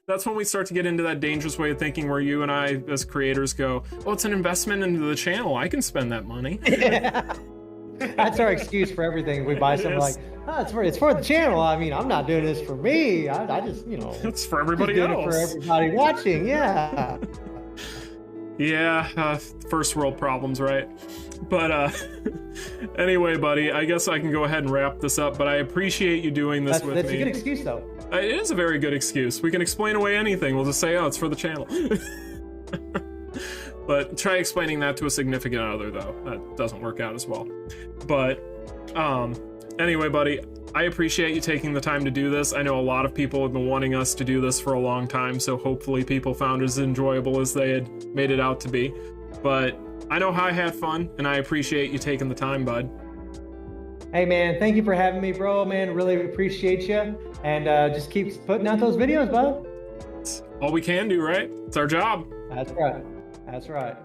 that's when we start to get into that dangerous way of thinking where you and I, as creators, go, oh, it's an investment into the channel. I can spend that money. That's our excuse for everything. We buy something like, it's for the channel. I mean, I'm not doing this for me. I just, it's for everybody else. It for everybody watching. Yeah. Yeah. First world problems, right? But anyway, buddy, I guess I can go ahead and wrap this up. But I appreciate you doing this with me. That's a good excuse, though. It is a very good excuse. We can explain away anything. We'll just say, oh, it's for the channel. But try explaining that to a significant other, though. That doesn't work out as well. But anyway, buddy, I appreciate you taking the time to do this. I know a lot of people have been wanting us to do this for a long time, so hopefully people found it as enjoyable as they had made it out to be. But I know I had fun, and I appreciate you taking the time, bud. Hey man, thank you for having me, bro. Man, really appreciate you. And just keep putting out those videos, bud. It's all we can do, right? It's our job. That's right. That's right.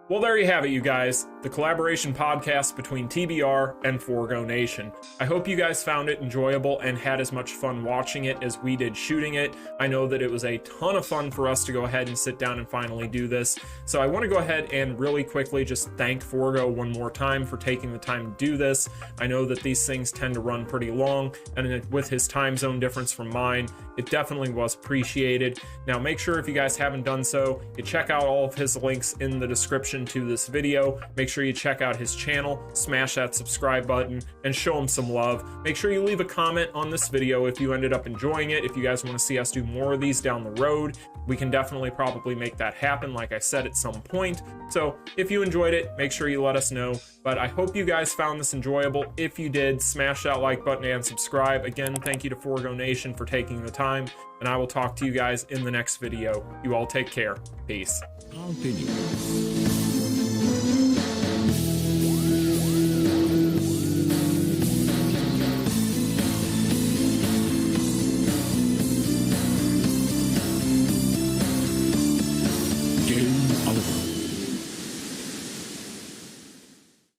Well, there you have it, you guys. The collaboration podcast between TBR and Forgonation. I hope you guys found it enjoyable and had as much fun watching it as we did shooting it. I know that it was a ton of fun for us to go ahead and sit down and finally do this. So I want to go ahead and really quickly just thank Forgo one more time for taking the time to do this. I know that these things tend to run pretty long, and with his time zone difference from mine, it definitely was appreciated. Now make sure, if you guys haven't done so, you check out all of his links in the description to this video. Make sure you check out his channel, smash that subscribe button, and show him some love. Make sure you leave a comment on this video if you ended up enjoying it. If you guys want to see us do more of these down the road, we can definitely probably make that happen, like I said, at some point. So if you enjoyed it, make sure you let us know. But I hope you guys found this enjoyable. If you did, smash that like button and subscribe. Again, thank you to Forgonation for taking the time, and I will talk to you guys in the next video. You all take care. Peace. Continue.